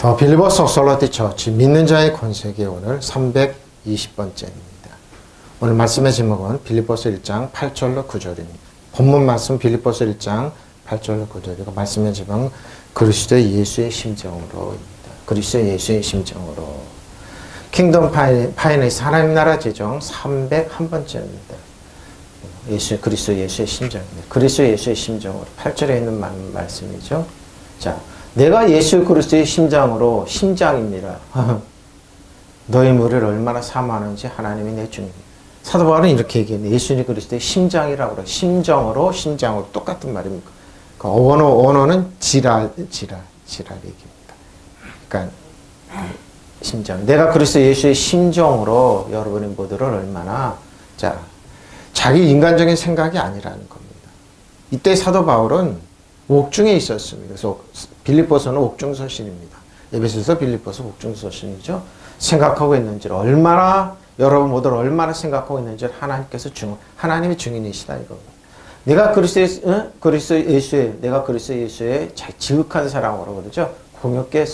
더 빌리버스 솔로티 처치 믿는 자의 권세기 오늘 320번째입니다. 오늘 말씀의 제목은 빌립보서 1장 8절로 9절입니다. 본문 말씀 빌립보서 1장 8절로 9절이고 말씀의 제목은 그리스도 예수의 심정으로입니다. 그리스도 예수의 심정으로. 킹덤 파이너스 하나님 나라 제정 301번째입니다. 그리스도 예수의 심정입니다. 그리스도 예수의 심정으로 8절에 있는 말씀이죠. 자, 내가 예수 그리스도의 심장으로 심장입니다. 너희 무리를 얼마나 사모하는지 하나님이 내 주님입니다. 사도 바울은 이렇게 얘기했네. 예수님 그리스도의 심장이라고 그래요. 심정으로 똑같은 말입니다. 그 언어는 지랄 얘기입니다. 그러니까 심장. 내가 그리스도 예수의 심정으로 여러분의 모두를 얼마나 자기 인간적인 생각이 아니라는 겁니다. 이때 사도 바울은 옥중에 있었습니다. 그래서 빌립보서는 옥중서신입니다. 에베소서 빌립보서 옥중서신이죠. 생각하고 있는지를 얼마나 여러분 모두를 얼마나 생각하고 있는지를 하나님이 증인이시다 이겁니다. 내가 그리스도 예수의 지극한 사랑으로 그러죠. 공역계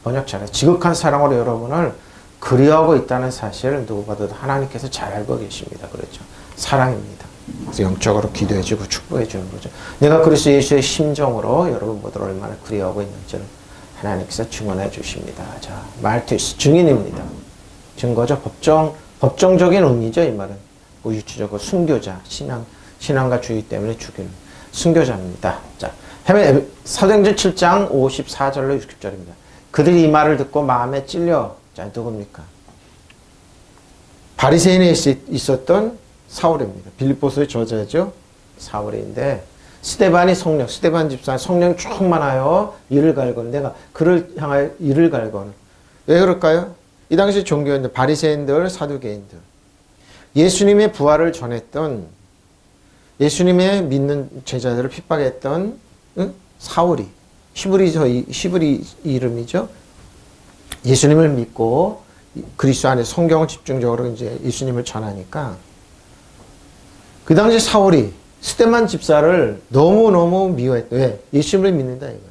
번역 잘해. 지극한 사랑으로 여러분을 그리워하고 있다는 사실을 누구보다도 하나님께서 잘 알고 계십니다. 그렇죠. 사랑입니다. 그래서 영적으로 기도해주고 축복해주는 거죠. 내가 그리스도 예수의 심정으로 여러분 모두를 얼마나 그리워하고 있는지를 하나님께서 증언해 주십니다. 자, 말투스 증인입니다. 증거죠. 법정적인 의미죠. 이 말은 유추적으로 순교자, 신앙과 주의 때문에 죽이는 순교자입니다. 자, 사도행전 7장 54절로 60절입니다. 그들이 이 말을 듣고 마음에 찔려. 자, 누굽니까? 바리새인에 있었던 사울입니다. 빌립보서의 저자죠. 사울인데 스데반 집사 성령 충만하여 이를 갈거는 내가 그를 향하여 이를 갈거는 왜 그럴까요? 이 당시 종교인들, 바리새인들, 사두개인들 예수님의 부활을 전했던 예수님의 믿는 제자들을 핍박했던 사울이 히브리 이름이죠. 예수님을 믿고 그리스도 안에 성경을 집중적으로 이제 예수님을 전하니까 그 당시 사울이 스데반 집사를 너무너무 미워했다. 왜? 예수님을 믿는다 이거예요.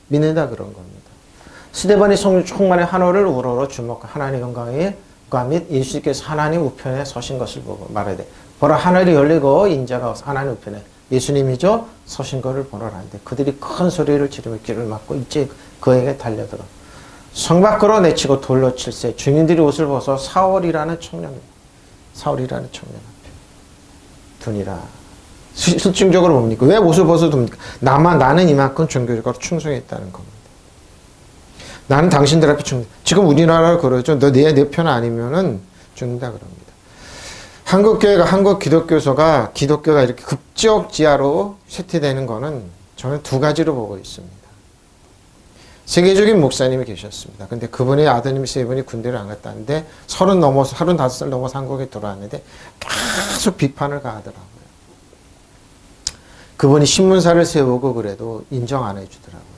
믿는다 그런 겁니다. 스데반이 성령 충만의 한호를 우러러 주목하고 하나님의 영광에 및 예수께서 하나님 우편에 서신 것을 보고 말해야 돼. 보라 하늘이 열리고 인자가 하나님 우편에 예수님이죠. 서신 것을 보라는데 그들이 큰 소리를 지르며 귀를 막고 이제 그에게 달려들어 성 밖으로 내치고 돌로 칠세 주민들이 옷을 벗어 사울이라는 청년 두니라. 실증적으로 뭡니까? 왜 옷을 벗어 둡니까? 나는 이만큼 종교적으로 충성했다는 겁니다. 나는 당신들 앞에 지금 우리나라를 그러죠. 너 내 편 아니면은 죽는다 그럽니다. 한국 기독교가 이렇게 급적지하로 쇠퇴되는 거는 저는 두 가지로 보고 있습니다. 세계적인 목사님이 계셨습니다. 근데 그분의 아드님 세 분이 군대를 안 갔다는데 35살 넘어서 한국에 돌아왔는데 계속 비판을 가하더라고요. 그분이 신문사를 세우고 그래도 인정 안 해주더라고요.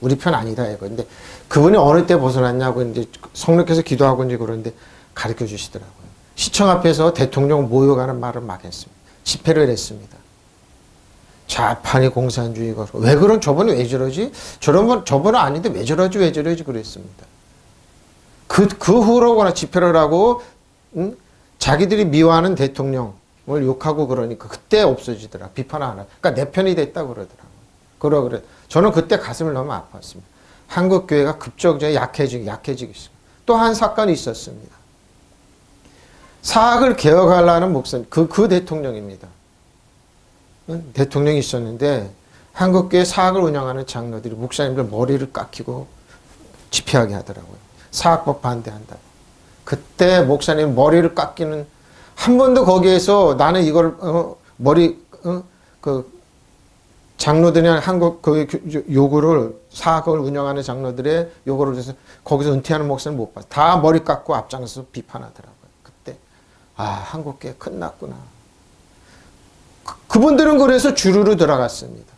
우리 편 아니다 이거. 근데 그분이 어느 때 벗어났냐고 이제 성령께서 기도하고 이제 그러는데 가르쳐 주시더라고요. 시청 앞에서 대통령 모욕하는 말을 막 했습니다. 집회를 했습니다. 좌판이 공산주의가 왜 그런 저번에 왜 저러지? 저번은 아닌데 왜 저러지 그랬습니다. 그 후로거나 집회를 하고 자기들이 미워하는 대통령을 욕하고 그러니까 그때 없어지더라. 비판 안 하고. 그러니까 내 편이 됐다 그러더라고요. 그래. 저는 그때 가슴을 너무 아팠습니다. 한국 교회가 급적으로 약해지고 있습니다. 또 한 사건이 있었습니다. 사학을 개혁하려는 목사님, 그 대통령입니다. 대통령이 있었는데 한국교회 사학을 운영하는 장로들이 목사님들 머리를 깎이고 집회하게 하더라고요. 사학법 반대한다고. 그때 목사님 머리를 깎이는 한 번도 거기에서 나는 이걸 장로들이나 한국 그 요구를 사학을 운영하는 장로들의 요구를 해서 거기서 은퇴하는 목사님 못 봤어요. 다 머리 깎고 앞장서서 비판하더라고요. 그때 한국교회 끝났구나. 그분들은 그래서 주르르 들어갔습니다.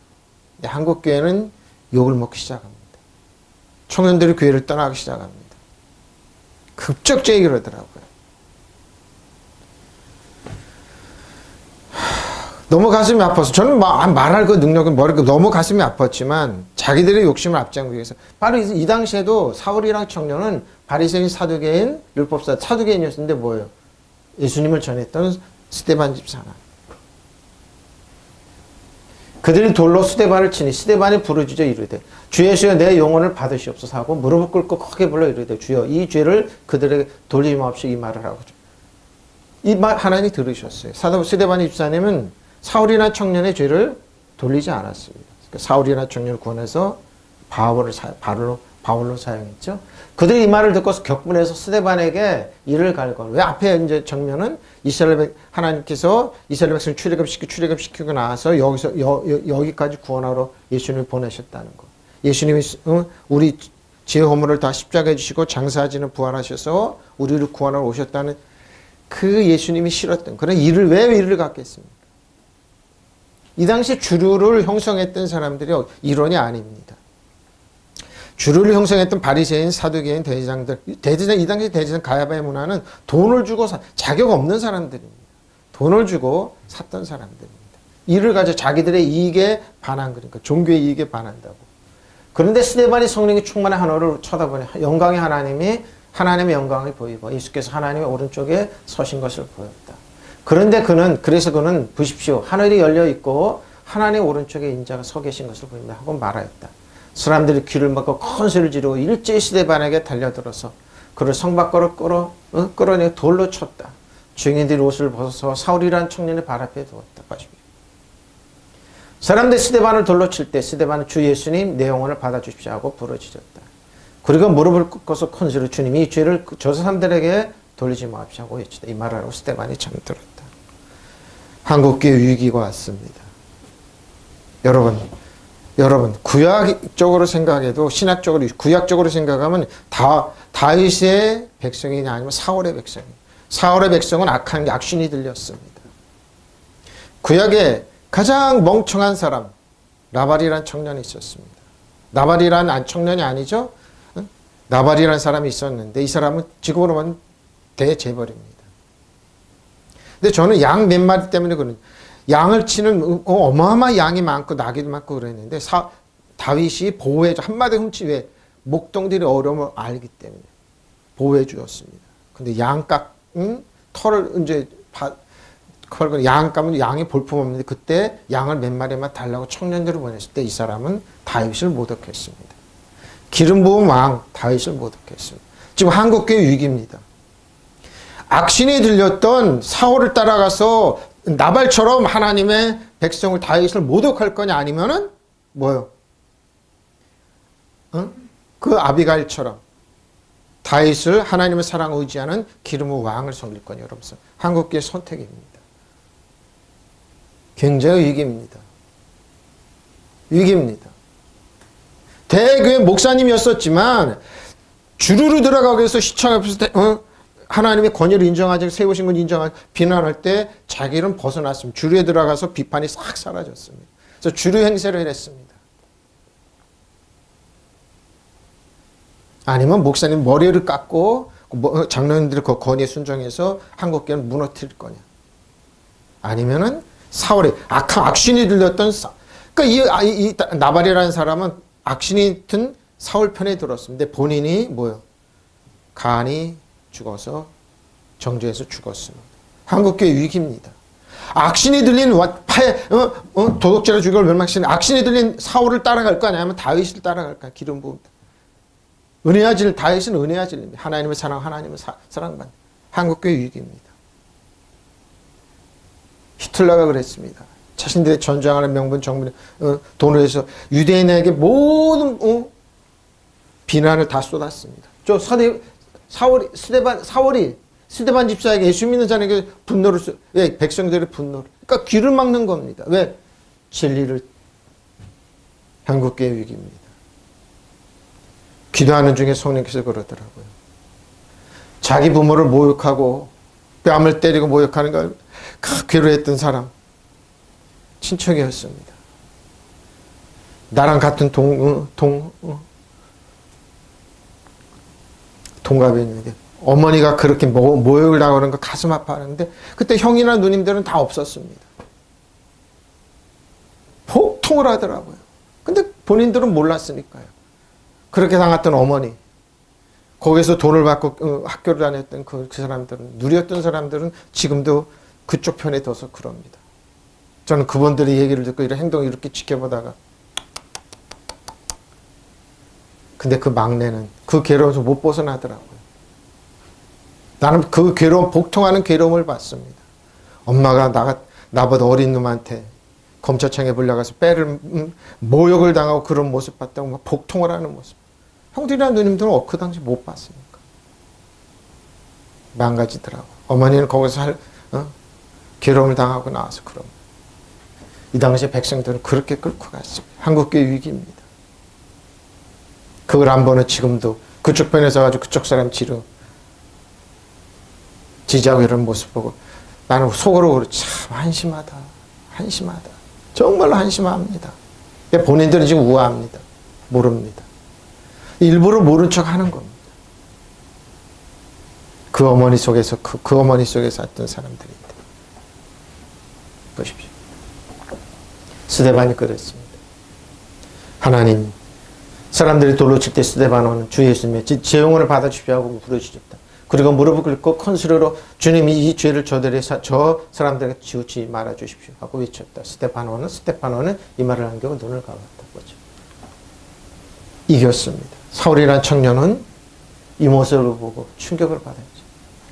한국교회는 욕을 먹기 시작합니다. 청년들이 교회를 떠나기 시작합니다. 급적제에 그러더라고요. 너무 가슴이 아파서 저는 말할 그 능력은 머리가 너무 가슴이 아팠지만 자기들의 욕심을 앞장기 위해서 바로 이 당시에도 사울이랑 청년은 바리새인 사두개인 율법사 사두개인이었는데 뭐예요? 예수님을 전했던 스데반 집사나 그들이 돌로 스데반을 치니 스데반이 부르짖어 이르되 주 예수여 내 영혼을 받으시옵소서 하고 무릎을 꿇고 크게 불러 이르되 주여 이 죄를 그들에게 돌리지 마옵시고 이 말을 하고 이 말 하나님이 들으셨어요. 스데반의 집사님은 사울이나 청년의 죄를 돌리지 않았습니다. 그러니까 사울이나 청년을 구원해서 바울로 사용했죠. 그들이 이 말을 듣고 격분해서 스데반에게 이를 갈고 왜 앞에 이제 정면은 하나님께서 이스라엘 백성 출애굽시키고 나서 여기까지 구원하러 예수님을 보내셨다는 거. 예수님이 우리 죄 허물을 다 십자가에 주시고 장사지는 부활하셔서 우리를 구원하러 오셨다는 그 예수님이 싫었던 그런 일을 왜 일을 갖겠습니까? 이 당시 주류를 형성했던 사람들이 이론이 아닙니다. 주류를 형성했던 바리새인, 사두개인, 대제사장들, 이 당시 대제사장 가야바의 문화는 돈을 주고 자격 없는 사람들입니다. 돈을 주고 샀던 사람들입니다. 이를 가지고 자기들의 이익에 반한 거니까 종교의 이익에 반한다고. 그런데 스데반이 성령이 충만한 하늘을 쳐다보니 영광의 하나님의 영광을 보이고 예수께서 하나님의 오른쪽에 서신 것을 보였다. 그런데 그래서 그는 보십시오. 하늘이 열려 있고 하나님의 오른쪽에 인자가 서 계신 것을 보인다 하고 말하였다. 사람들이 귀를 막고 큰 소리를 지르고 일제히 스데반에게 달려들어서 그를 성 밖으로 끌어내 돌로 쳤다. 증인들이 옷을 벗어서 사울이라는 청년의 발 앞에 두었다. 보십시오. 사람들이 스데반을 돌로 칠 때 스데반은 주 예수님 내 영혼을 받아주십시오 하고 부르짖었다. 그리고 무릎을 꿇고서 큰 소리로 주님이 이 죄를 저 사람들에게 돌리지 마십시오 하고 외치다. 이 말을 하고 스데반이 잠들었다. 한국교회 위기가 왔습니다. 여러분 구약적으로 생각해도 신학적으로 구약적으로 생각하면 다윗의 백성이냐 아니면 사울의 백성이냐. 사울의 백성은 악신이 들렸습니다. 구약에 가장 멍청한 사람 나발이라는 청년이 있었습니다. 나발이라는 청년이 아니죠. 나발이라는 사람이 있었는데 이 사람은 지금으로 보면 대재벌입니다. 근데 저는 양 몇 마리 때문에 그런 양을 치는 어마어마한 양이 많고 나귀도 많고 그랬는데 다윗이 보호해줘. 한마디 훔치 왜 목동들이 어려움을 알기 때문에 보호해 주었습니다. 근데 털을 이제 양 까면 양이 볼품 없는데 그때 양을 몇 마리만 달라고 청년들을 보냈을 때 이 사람은 다윗을 모독했습니다. 기름 부은 왕 다윗을 모독했습니다. 지금 한국교회 위기입니다. 악신이 들렸던 사울을 따라가서 나발처럼 하나님의 백성을 다윗을 모독할 거냐 아니면은 뭐요? 그 아비가일처럼 다윗을 하나님의 사랑을 의지하는 기름의 왕을 섬길 거냐 여러분. 한국교회 선택입니다. 굉장히 위기입니다. 위기입니다. 대교회 목사님이었었지만 주류로 들어가기 위해서 시청 앞에서 하나님의 권위를 인정하지 세우신 건 인정하지 비난할 때 자기는 벗어났습니다. 주류에 들어가서 비판이 싹 사라졌습니다. 그래서 주류 행세를 했습니다. 아니면 목사님 머리를 깎고 장로님들의 그 권위에 순종해서 한국교회를 무너뜨릴 거냐. 아니면은 사울의 악신이 들렸던 그러니까 이 나발이라는 사람은 악신이 든 사울 편에 들었습니다. 본인이 뭐요? 간이 죽어서 정죄해서 죽었습니다. 한국교회 위기입니다. 악신이 들린 도덕질을 죽이고 멸망시키는 악신이 들린 사울을 따라갈 거 아니면 다윗을 따라갈까? 기름 부음. 다윗은 은혜아질입니다. 하나님의 사랑, 하나님의 사랑받는 한국교회 위기입니다. 히틀러가 그랬습니다. 자신들의 전쟁하는 명분 정부 돈을 해서 유대인에게 모든 비난을 다 쏟았습니다. 스데반 집사에게 예수 믿는 자에게 분노를 백성들의 분노를 그러니까 귀를 막는 겁니다. 왜? 진리를 한국교회 위기입니다. 기도하는 중에 성령께서 그러더라고요. 자기 부모를 모욕하고 뺨을 때리고 모욕하는 걸 괴로워했던 사람 친척이었습니다. 나랑 같은 동갑이었는데 어머니가 그렇게 모욕을 당하는 거 가슴 아파하는데 그때 형이나 누님들은 다 없었습니다. 복통을 하더라고요. 근데 본인들은 몰랐으니까요. 그렇게 당했던 어머니, 거기서 돈을 받고 학교를 다녔던 그 사람들은, 누렸던 사람들은 지금도 그쪽 편에 둬서 그럽니다. 저는 그분들의 얘기를 듣고 이런 행동을 이렇게 지켜보다가, 근데 그 막내는 그 괴로움에서 못 벗어나더라고요. 나는 그 괴로움, 복통하는 괴로움을 봤습니다. 엄마가 나보다 어린 놈한테 검찰청에 불려가서 모욕을 당하고 그런 모습 봤다고 막 복통을 하는 모습. 형들이나 누님들은 그 당시 못 봤으니까. 망가지더라고. 어머니는 거기서 괴로움을 당하고 나와서 그럼. 이 당시 백성들은 그렇게 끌고 갔습니다. 한국교회 위기입니다. 그걸 안 보는 지금도 그쪽 편에서 가지고 그쪽 사람 지지하고 이런 모습 보고 나는 속으로 참 한심하다. 한심하다. 정말로 한심합니다. 본인들은 지금 우아합니다. 모릅니다. 일부러 모른 척 하는 겁니다. 그 어머니 속에서 그 어머니 속에서 왔던 사람들인데 보십시오. 스데반이 그랬습니다. 하나님, 사람들이 돌로 칠 때 스데반은 주 예수님의 제 영혼을 받아주십시오 하고 부르짖었다. 그리고 무릎을 꿇고 큰 소리로 주님이 이 죄를 저 사람들에게 지우지 말아주십시오 하고 외쳤다. 스데파노는 이 말을 안기고 눈을 감았다. 보죠. 이겼습니다. 사울이라는 청년은 이 모습을 보고 충격을 받았죠.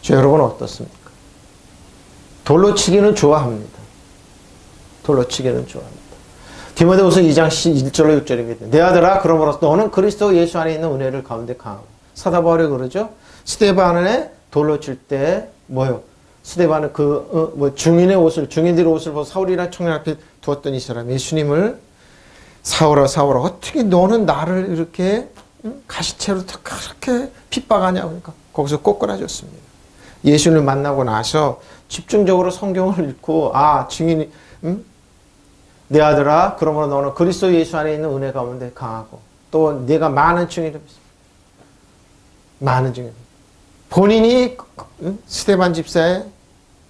저 여러분은 어떻습니까? 돌로 치기는 좋아합니다. 돌로 치기는 좋아합니다. 디모데후서 2장 1절로 6절입니다. 내 아들아, 그러므로 너는 그리스도 예수 안에 있는 은혜를 가운데 강하고. 사도 바울이 그러죠. 스데반에 돌로 칠 때 뭐요? 스데반은 중인들의 옷을 보고 사울이라는 청년 앞에 두었던 이 사람, 예수님을 사울아 어떻게 너는 나를 이렇게 가시채로 그렇게 핍박하냐. 그러니까 거기서 꼬꾸라졌습니다. 예수님을 만나고 나서 집중적으로 성경을 읽고 증인이 내 아들아, 그러므로 너는 그리스도 예수 안에 있는 은혜 가운데 강하고 또 네가 많은 증인이 있습니다. 많은 증인. 본인이 스데반 집사의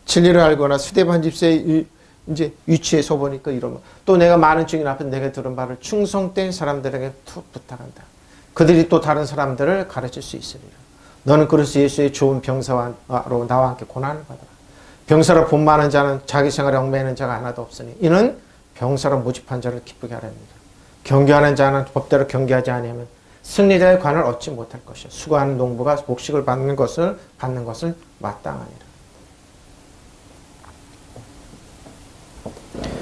진리를 알거나 스데반 집사의 이제 위치에서 보니까 이런 또 내가 많은 증인 앞에 내가 들은 바를 충성된 사람들에게 부탁한다. 그들이 또 다른 사람들을 가르칠 수 있으리라. 너는 그리스도 예수의 좋은 병사로 나와 함께 고난을 받아라. 병사로 본받는 자는 자기 생활에 얽매이는 자가 하나도 없으니 이는 병사로 모집한 자를 기쁘게 하라 합니다. 경계하는 자는 법대로 경계하지 아니하면 승리자의 관을 얻지 못할 것이요 수고하는 농부가 복식을 받는 것을 마땅하니라.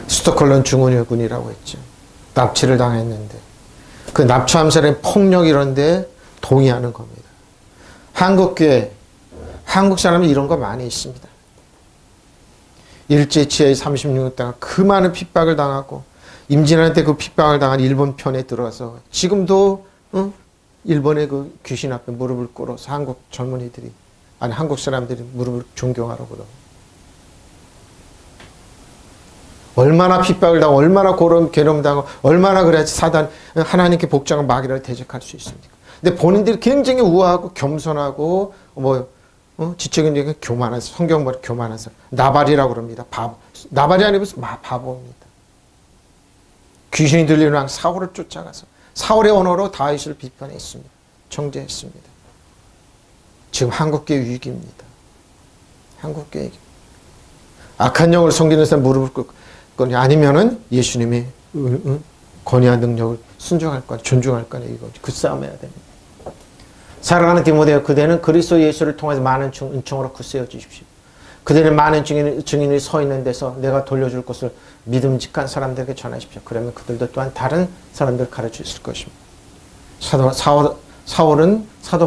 스톡홀름 중후군이라고 했죠. 납치를 당했는데 그 납치 암살의 폭력 이런 데 동의하는 겁니다. 한국교회, 한국 사람이 이런 거 많이 있습니다. 일제치하에 36년 동안 그 많은 핍박을 당하고 임진왜란 그 핍박을 당한 일본 편에 들어가서 지금도 일본의 그 귀신 앞에 무릎을 꿇어서 한국 젊은이들이 한국 사람들이 무릎을 존경하라고 그러고 얼마나 핍박을 당하고 얼마나 괴로움 당하고 얼마나 그래야지 하나님께 복종한 마귀를 대적할 수 있습니까? 근데 본인들이 굉장히 우아하고 겸손하고 지적인 교만해서 성경말이 교만해서 나발이라고 그럽니다. 바보. 나발이 아니고 바보입니다. 귀신이 들리는 사울을 쫓아가서 사울의 언어로 다윗을 비판했습니다. 정죄했습니다. 지금 한국교회 위기입니다. 한국교회 위기. 악한 영을 섬기는 사람 무릎을 꿇거니 아니면은 예수님의 권위와 능력을 순종할 거냐 존중할 거냐 이거죠. 그 싸움해야 됩니다. 사랑하는 디모데여, 그대는 그리스도 예수를 통해서 많은 은총으로 굳세어 주십시오. 그대는 많은 증인이 서 있는 데서 내가 돌려줄 것을 믿음직한 사람들에게 전하십시오. 그러면 그들도 또한 다른 사람들을 가르쳐 줄 것입니다. 사도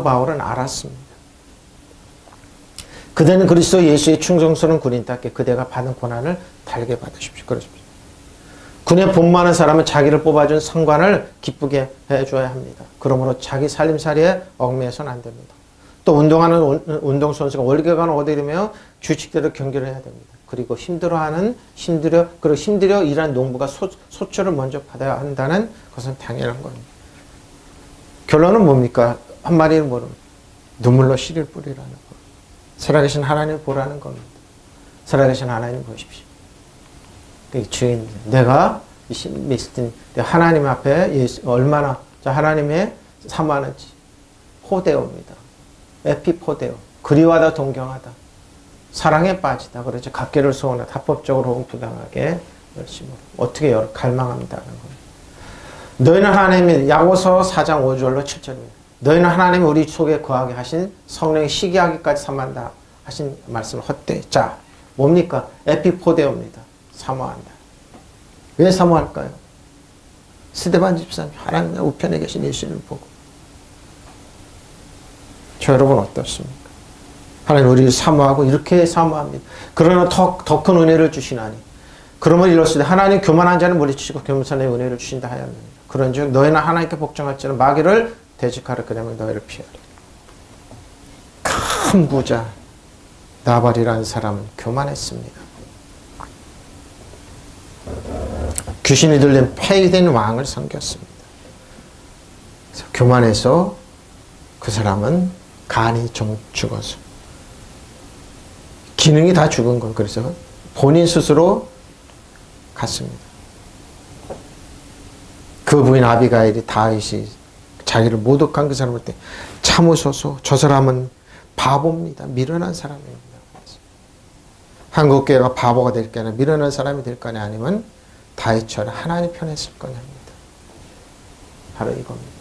바울은 알았습니다. 그대는 그리스도 예수의 충성스러운 군인답게 그대가 받은 고난을 달게 받으십시오. 그러십시오. 군에 본무하는 사람은 자기를 뽑아준 상관을 기쁘게 해줘야 합니다. 그러므로 자기 살림살이에 얽매여서는 안 됩니다. 또 운동하는 운동선수가 월계관을 얻으려면 규칙대로 경기를 해야 됩니다. 그리고 힘들어 일하는 농부가 소초를 먼저 받아야 한다는 것은 당연한 겁니다. 결론은 뭡니까? 한마디는 뭐랍니까? 눈물로 씨를 뿌리라는 거. 살아계신 하나님을 보라는 겁니다. 살아계신 하나님을 보십시오. 주인, 내가 미스틴 하나님 앞에 얼마나 하나님의 사모하는지. 포데오입니다. 에피포데오. 그리워하다 동경하다. 사랑에 빠지다. 그렇죠. 각계를 소원하다. 합법적으로 혹은 부당하게 열심으로. 어떻게 갈망합니다는 겁니다. 너희는 하나님이 야고보서 4장 5절로 7절입니다. 너희는 하나님이 우리 속에 거하게 하신 성령이 시기하기까지 삼한다 하신 말씀을 헛되이. 자, 뭡니까? 에피포데오입니다. 사모한다. 왜 사모할까요? 스데반 집사님 하나님 우편에 계신 예수님을 보고. 저 여러분 어떻습니까? 하나님 우리를 사모하고 이렇게 사모합니다. 그러나 더 큰 은혜를 주시나니. 그러면 이렇으되 하나님 교만한 자는 물리치시고 겸손의 은혜를 주신다 하였느니라. 그런즉 너희는 하나님께 복종할지는 마귀를 대적하라. 그러면 너희를 피하리. 큰 부자 나발이라는 사람은 교만했습니다. 귀신이 들린 폐위된 왕을 섬겼습니다. 그래서 교만해서 그 사람은 간이 좀 죽어서 기능이 다 죽은 거. 그래서 본인 스스로 갔습니다. 그 부인 아비가일이 다윗이 자기를 모독한 그 사람을 때 참으소서 저 사람은 바보입니다. 미련한 사람입니다. 한국교회가 바보가 될 거냐 미련한 사람이 될 거냐 아니면 다윗처럼 하나님 편에 설 거냐입니다. 바로 이겁니다.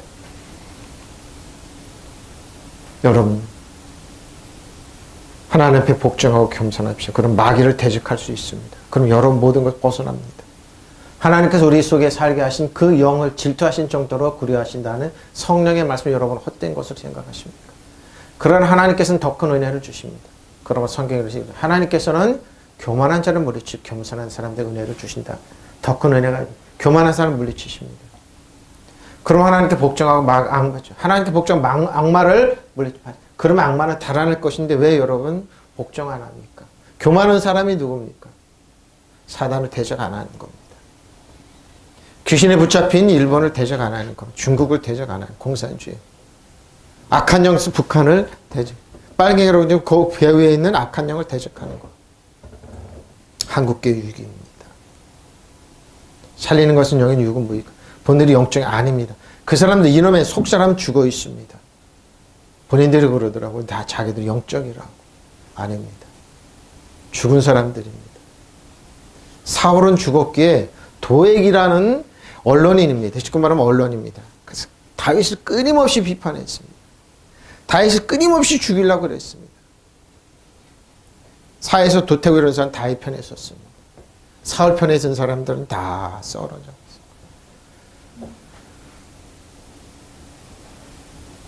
여러분 하나님 앞에 복종하고 겸손합시다. 그럼 마귀를 대적할 수 있습니다. 그럼 여러분 모든 것 벗어납니다. 하나님께서 우리 속에 살게 하신 그 영을 질투하신 정도로 그리워하신다는 성령의 말씀을 여러분 헛된 것으로 생각하십니까? 그러나 하나님께서는 더 큰 은혜를 주십니다. 그러면 성경에 그러십니다. 하나님께서는 교만한 자를 물리치고 겸손한 사람들에게 은혜를 주신다. 더 큰 은혜가 교만한 사람을 물리치십니다. 그럼 하나님께 복종하고 하나님께 복종하고 악마를 물리치십니다. 그러면 악마는 달아날 것인데 왜 여러분 복종 안 합니까? 교만한 사람이 누굽니까? 사단을 대적 안 하는 겁니다. 귀신에 붙잡힌 일본을 대적 안 하는 겁니다. 중국을 대적 안 하는 공산주의. 악한 영수 북한을 대적. 빨갱이로 그 배후에 있는 악한 영을 대적하는 것. 한국계 유익입니다. 살리는 것은 영인 유익은 무익. 본인들이 영적이 아닙니다. 그 사람들 이놈의 속사람 죽어 있습니다. 본인들이 그러더라고요. 다 자기들 영적이라고. 아닙니다. 죽은 사람들입니다. 사울은 죽었기에 도액이라는 언론인입니다. 지금 말하면 언론입니다. 그래서 다윗을 끊임없이 비판했습니다. 다윗을 끊임없이 죽이려고 그랬습니다. 사회에서 도태고 이런 사람 다윗 편에 섰습니다. 사울 편에 선 사람들은 다 썰어졌습니다.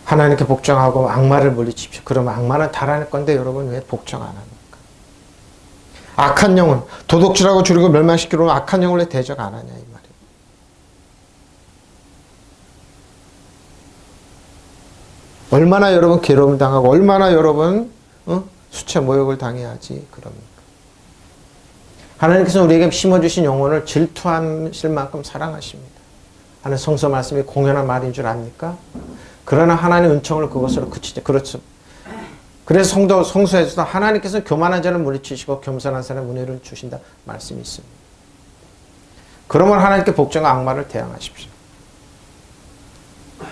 하나님께 복종하고 악마를 물리칩시오. 그러면 악마는 달아날 건데 여러분 왜 복종 안 합니까? 악한 영은 도둑질하고 죽이고 멸망시키려고 악한 영을 왜 대적 안 하냐 이 말이에요. 얼마나 여러분 괴로움을 당하고 얼마나 여러분 수치 모욕을 당해야지 그럽니까? 하나님께서 우리에게 심어주신 영혼을 질투하실 만큼 사랑하십니다. 하는 성서 말씀이 공연한 말인 줄 압니까? 그러나 하나님 은총을 그것으로 그치죠. 그렇죠. 그래서 성서에서도 하나님께서 교만한 자를 물리치시고 겸손한 사람의 은혜를 주신다 말씀이 있습니다. 그러면 하나님께 복종과 악마를 대항하십시오.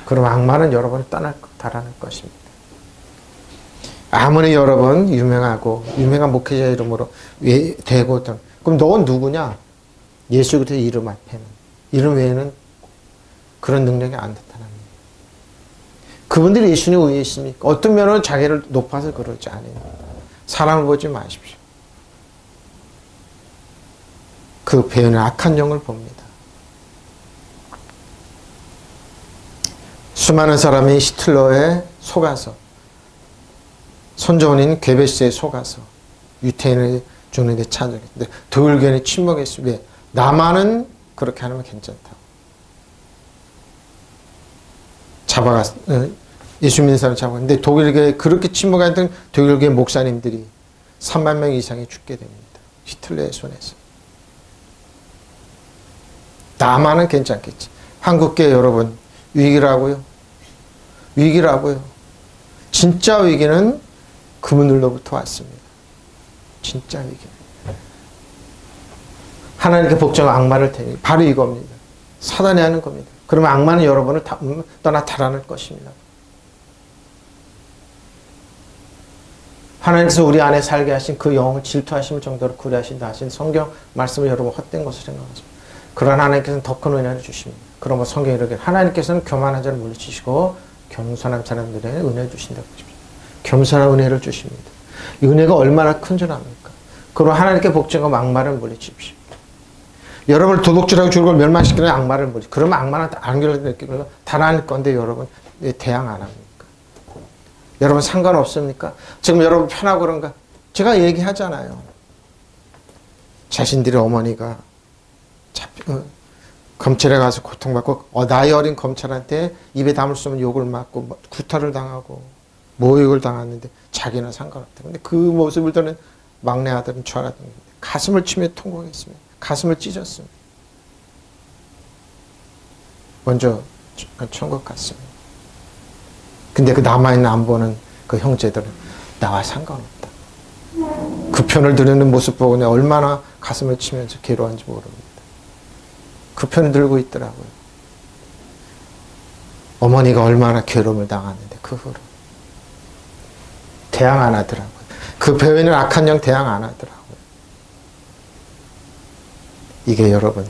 그럼 악마는 여러분을 달아날 것입니다. 아무리 여러분 유명한 목회자 이름으로 되고 그럼 넌 누구냐? 예수 그리스도의 이름 앞에는 이름 외에는 그런 능력이 안 나타납니다. 그분들이 예수님 위에 있습니까? 어떤 면으로 자기를 높아서 그러지 않아요. 사람을 보지 마십시오. 그 배은의 악한 영을 봅니다. 수많은 사람이 히틀러에 속아서 선조원인 괴베스에 속아서 유태인을 죽는데 찾아갔는데 독일교회는 침묵했어요. 왜? 나만은 그렇게 하면 괜찮다고. 예수 믿는 사람 잡아갔는데 독일교회 그렇게 침묵했던 독일교회 목사님들이 3만 명 이상이 죽게 됩니다. 히틀러의 손에서. 나만은 괜찮겠지. 한국교회 여러분 위기라고요? 위기라고요. 진짜 위기는 그분들로부터 왔습니다. 진짜 위기. 하나님께 복종하고 악마를 대니 바로 이겁니다. 사단이 하는 겁니다. 그러면 악마는 여러분을 떠나 달아날 것입니다. 하나님께서 우리 안에 살게 하신 그 영을 질투하실 정도로 구려하신다 하신 성경 말씀을 여러분 헛된 것을 생각하십니다. 그러나 하나님께서는 더 큰 은혜를 주십니다. 그러면 성경이 이렇게 하나님께서는 교만한 자를 물리치시고 겸손한 사람들에게 은혜를 주신다고 하십니다. 겸손한 은혜를 주십니다. 이 은혜가 얼마나 큰 줄 압니까? 그럼 하나님께 복종하고 악마를 물리치십시오. 여러분을 도둑질하고 죽을 멸망시키는 악마를 물리치. 그러면 악마는 안결을 달아날 건데 여러분 왜 대항 안 합니까? 여러분 상관없습니까? 지금 여러분 편하고 그런가? 제가 얘기하잖아요. 자신들의 어머니가 검찰에 가서 고통받고 나이 어린 검찰한테 입에 담을 수 없는 욕을 맞고 구타를 당하고 모욕을 당했는데 자기는 상관없다. 근데 그 모습을 보는 막내 아들은 좌라던 겁니다. 가슴을 치며 통곡했습니다. 가슴을 찢었습니다. 먼저 천국 갔습니다. 근데 그 남아있는 안 보는 그 형제들은 나와 상관없다. 그 편을 들는 모습 보고 내가 얼마나 가슴을 치면서 괴로운지 모릅니다. 그 편을 들고 있더라고요. 어머니가 얼마나 괴로움을 당했는데 그 후로 대항 안 하더라고요. 그 배우에는 악한 영 대항 안 하더라고요. 이게 여러분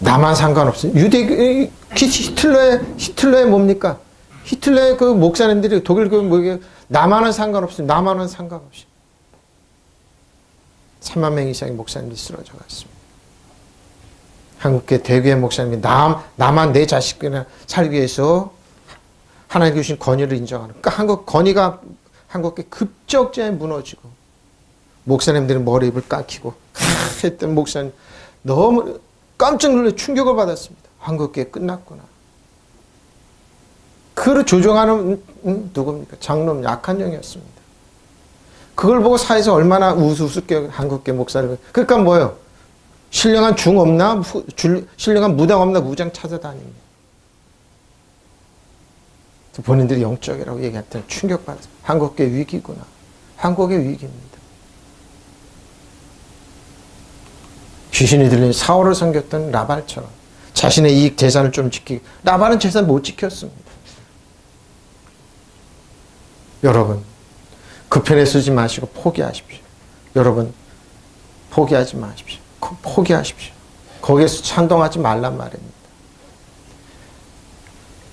나만 상관없어요. 히틀러의 뭡니까? 히틀러의 그 목사님들이 독일 그 뭐게 나만은 상관없어요. 나만은 상관없이 3만 명 이상의 목사님들이 쓰러져 갔습니다. 한국계 대교회 목사님이 나만 내 자식이나 살기 위해서 하나님 주신 권위를 인정하는. 그러니까 권위가 한국계 급적지에 무너지고 목사님들이 머리입을 깎이고 했던 목사님 너무 깜짝 놀라 충격을 받았습니다. 한국교회 끝났구나. 그를 조종하는 누굽니까? 장로님 약한 영이었습니다. 그걸 보고 사회에서 얼마나 우스우스게 한국교회 목사를 그러니까 뭐예요? 신령한 중 없나? 신령한 무당 없나? 무장 찾아다닙니다. 본인들이 영적이라고 얘기했더니 충격받았어요. 한국교회 위기구나. 한국의 위기입니다. 귀신이 들린 사울을 섬겼던 라발처럼 자신의 이익 재산을 좀 지키고 라발은 재산 못 지켰습니다. 여러분 그 편에 쓰지 마시고 포기하십시오. 여러분 포기하지 마십시오. 포기하십시오. 거기에서 찬동하지 말란 말입니다.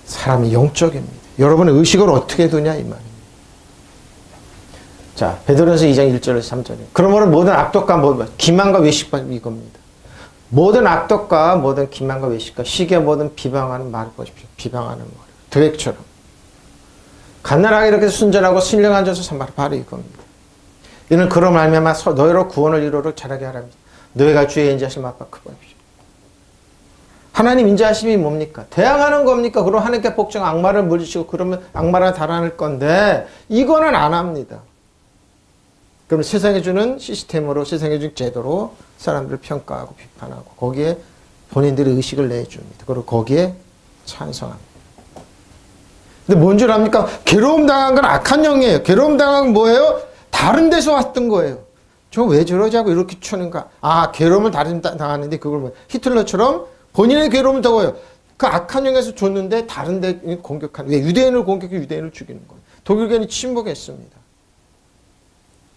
사람이 영적입니다. 여러분의 의식을 어떻게 두냐 이 말입니다. 자, 베드로전서 2장 1절에서 3절에 그러므로 모든 악독과 기만과 외식과 이겁니다. 모든 악독과 모든 기만과 외식과 시기와 모든 비방하는 말을 보십시오. 비방하는 말. 드획처럼. 갓난아기 이렇게 순전하고 신령한 자서 삼바라 바로 이겁니다. 이는 그로 말미암아 너희로 구원을 이루도록 자라게 하랍니다. 너희가 주의 인자하심을 압박하십시오. 하나님 인자하심이 뭡니까? 대항하는 겁니까? 그럼 하나님께 복종 악마를 물리치고 그러면 악마를 달아낼 건데 이거는 안 합니다. 그럼 세상에 주는 시스템으로 세상에 주는 제도로 사람들을 평가하고 비판하고 거기에 본인들의 의식을 내줍니다. 그리고 거기에 찬성합니다. 근데 뭔 줄 압니까? 괴로움 당한 건 악한 영이에요. 괴로움 당한 건 뭐예요? 다른 데서 왔던 거예요. 저 왜 저러지 하고 이렇게 추는가? 아, 괴로움을 다른 데 당하는데 그걸 뭐 히틀러처럼 본인의 괴로움을 더워요. 그 악한 영에서 줬는데 다른 데 공격하는. 왜 유대인을 공격해 유대인을 죽이는 거예요. 독일교회는 침묵했습니다.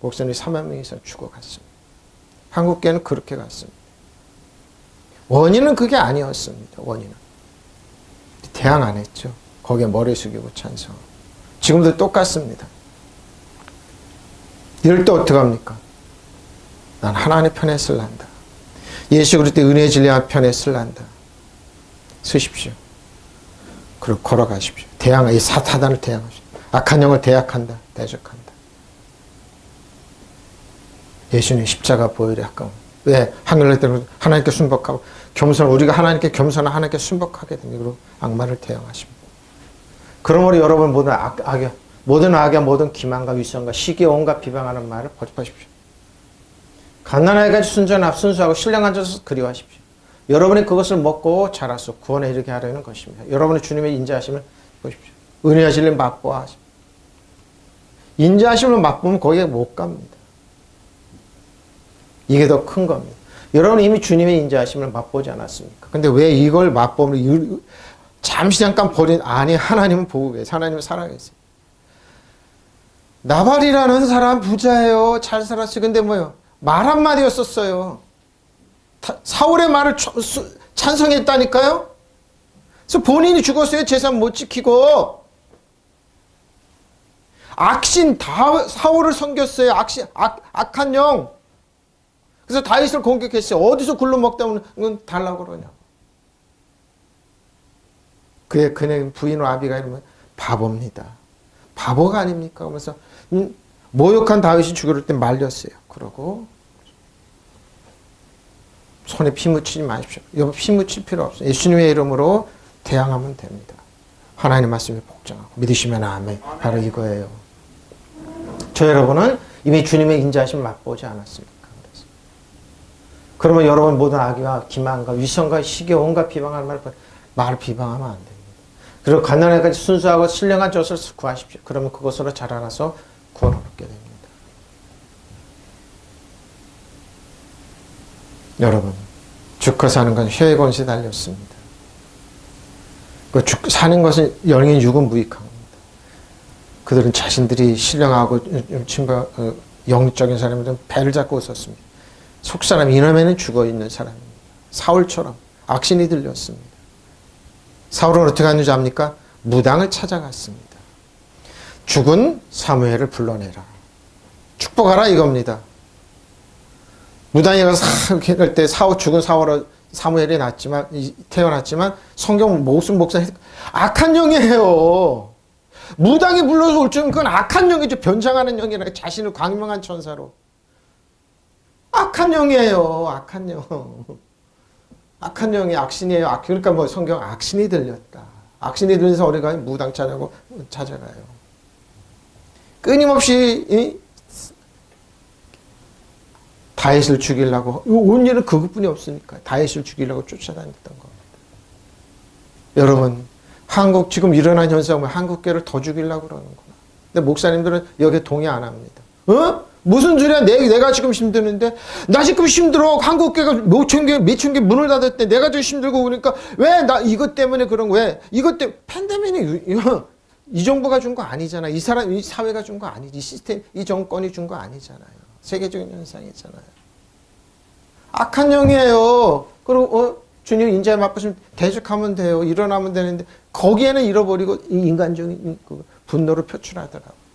목사님이 4만 명 이상 죽어갔습니다. 한국교회는 그렇게 갔습니다. 원인은 그게 아니었습니다. 원인은. 대항 안 했죠. 거기에 머리 숙이고 찬성. 지금도 똑같습니다. 이럴 때 어떡합니까? 난 하나님의 편에 쓸란다. 예수 그리스도의 은혜의 진리와 편에 쓸란다. 쓰십시오. 그리고 걸어가십시오. 이 사탄을 대항하십시오. 악한 영을 대적한다. 예수님 십자가 보혈이 아까워. 왜? 하늘날 때는 하나님께 순복하고 우리가 하나님께 겸손한 하나님께 순복하게 됩니다. 그리고 악마를 대항하십니다. 그러므로 여러분 모든 악의 모든 기만과 위선과 시기에 온갖 비방하는 말을 버tip하십시오. 갓난아이가 순수하고 신령한 자서 그리워하십시오. 여러분이 그것을 먹고 자라서 구원에 이르게 하려는 것입니다. 여러분의 주님의 인자하심을 보십시오. 은혜하심을 맛보아하십시오. 인자하심을 맛보면 거기에 못 갑니다. 이게 더 큰 겁니다. 여러분 이미 주님의 인자하심을 맛보지 않았습니까? 근데 왜 이걸 맛보면 잠시 잠깐 버린, 아니, 하나님은 보고 계세요. 하나님은 살아계세요. 나발이라는 사람 부자예요. 잘 살았어요. 근데 뭐요? 말 한마디였었어요. 사울의 말을 찬성했다니까요? 그래서 본인이 죽었어요. 재산 못 지키고. 악신, 사울을 섬겼어요. 악한 영. 그래서 다윗을 공격했어요. 어디서 굴러 먹다 보면 달라고 그러냐. 그의 부인 아비가일은 바보입니다. 바보가 아닙니까? 그러면서 모욕한 다윗이 죽을 때 말렸어요. 그러고 손에 피 묻히지 마십시오. 여러분 피 묻힐 필요 없어요. 예수님의 이름으로 대항하면 됩니다. 하나님 말씀에 복종하고 믿으시면 아멘. 바로 이거예요. 저 여러분은 이미 주님의 인자하심을 맛보지 않았습니까? 그러면 여러분 모든 악의와 기만과 위선과 시기 온갖 비방할 말을 비방하면 안 됩니다. 그리고 가난하게까지 순수하고 신령한 젖을 구하십시오. 그러면 그것으로 자라나서 구원을 얻게 됩니다. 여러분, 죽고 사는 건 혀의 권세 달렸습니다. 사는 것은 영인 육은 무익한 겁니다. 그들은 자신들이 신령하고 영적인 사람들은 배를 잡고 있었습니다. 속사람 이놈에는 죽어있는 사람입니다. 사울처럼 악신이 들렸습니다. 사울은 어떻게 하는지 압니까? 무당을 찾아갔습니다. 죽은 사무엘을 불러내라. 축복하라 이겁니다. 무당이 가서 이럴 때 죽은 사무엘이 태어났지만 성경 목숨 목사 악한 영이에요. 무당이 불러서 올 줄은 그건 악한 영이죠. 변장하는 영이라 자신을 광명한 천사로. 악한 영이에요. 악한 영. 악한 영이 악신이에요. 그러니까 뭐 성경 악신이 들렸다. 악신이 들려서 우리가 무당 찾아가요. 끊임없이 다윗을 죽이려고 온 일은 그것뿐이 없으니까 다윗을 죽이려고 쫓아다녔던 겁니다. 여러분 한국 지금 일어난 현상은 한국교회를 더 죽이려고 그러는구나. 근데 목사님들은 여기에 동의 안 합니다. 무슨 소리야? 내가 지금 힘드는데 나 지금 힘들어. 한국교회가 몇천 개 문을 닫았대. 내가 더 힘들고 그러니까 왜 나 이것 때문에 그런 거 왜? 이것 때문에 팬데믹이 이 정부가 준 거 아니잖아. 이 사회가 준 거 아니지. 이 시스템, 이 정권이 준 거 아니잖아요. 세계적인 현상이잖아요. 악한 영이에요. 그리고 주님 인자에 맛보시면 대적하면 돼요. 일어나면 되는데 거기에는 잃어버리고 인간적인 분노를 표출하더라고요.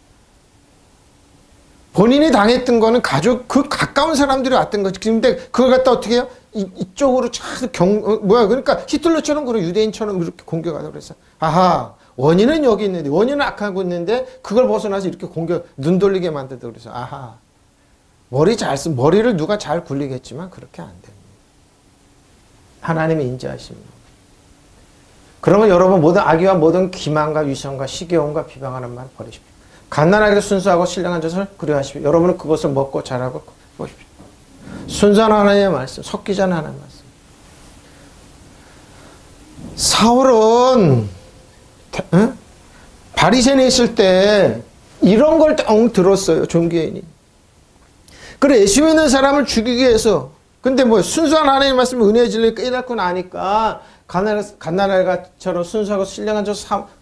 본인이 당했던 거는 그 가까운 사람들이 왔던 거지. 근데 그걸 갖다 어떻게 해요? 이쪽으로 그러니까 히틀러처럼 그런 유대인처럼 이렇게 공격하다고 그래서 아하, 원인은 여기 있는데, 원인은 악하고 있는데, 그걸 벗어나서 이렇게 눈 돌리게 만들다 그래서 아하, 머리를 누가 잘 굴리겠지만 그렇게 안 됩니다. 하나님의 인자하십니다. 그러면 여러분 모든 악의와 모든 기만과 위선과 시기온과 비방하는 말 버리십시오. 갓난아기를 순수하고 신령한 젖을 그리하십시오. 여러분은 그것을 먹고 자라고 보십시오. 순수한 하나님의 말씀, 섞이지 않은 하나님의 말씀. 사울은 바리새인에 있을 때 이런 걸 딱 들었어요. 종교인이. 그래 예수 믿는 사람을 죽이기 위해서 근데 뭐 순수한 하나님의 말씀을 은혜의 진리를 깨닫고 나니까 갓난아기처럼 순수하고 신령한 저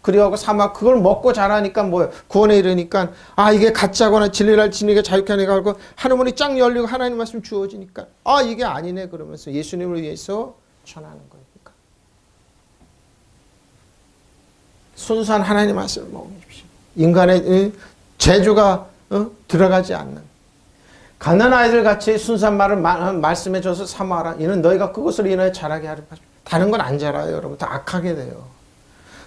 그리하고 사막 그걸 먹고 자라니까 뭐예요? 구원에 이르니까 아 이게 가짜거나 진리를 진리가 자유케 하니까 하고 하늘문이 쫙 열리고 하나님 말씀 주어지니까 아 이게 아니네 그러면서 예수님을 위해서 전하는 거니까 순수한 하나님 말씀을 먹으십시오. 인간의 재주가 들어가지 않는 가난아이들 같이 순수한 말을 말씀해줘서 사모하라. 이는 너희가 그것을 인하여 자라게 하리라. 다른 건 안 자라요, 여러분. 다 악하게 돼요.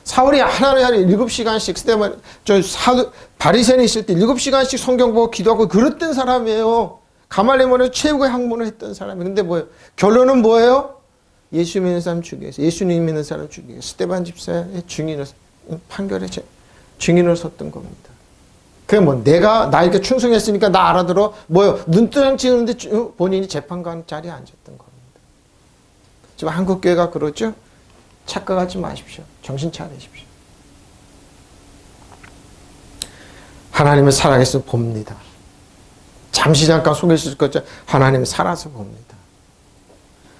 사울이 하루에 7시간씩, 바리새인이 있을 때 7시간씩 성경 보고 기도하고 그랬던 사람이에요. 가말리엘의 최고의 학문을 했던 사람이에요. 근데 뭐예요? 결론은 뭐예요? 예수 믿는 사람 죽이기 위해서, 예수님 믿는 사람 죽이기 위해서, 스데반 집사의 판결의 증인으로 섰던 겁니다. 그게 뭐, 나 이렇게 충성했으니까 나 알아들어? 뭐요? 눈두장 찍는데 본인이 재판관 자리에 앉았던 겁니다. 지금 한국교회가 그러죠? 착각하지 마십시오. 정신 차리십시오. 하나님을 살아계서 봅니다. 잠시 잠깐 속이실 것처럼 하나님이 살아서 봅니다.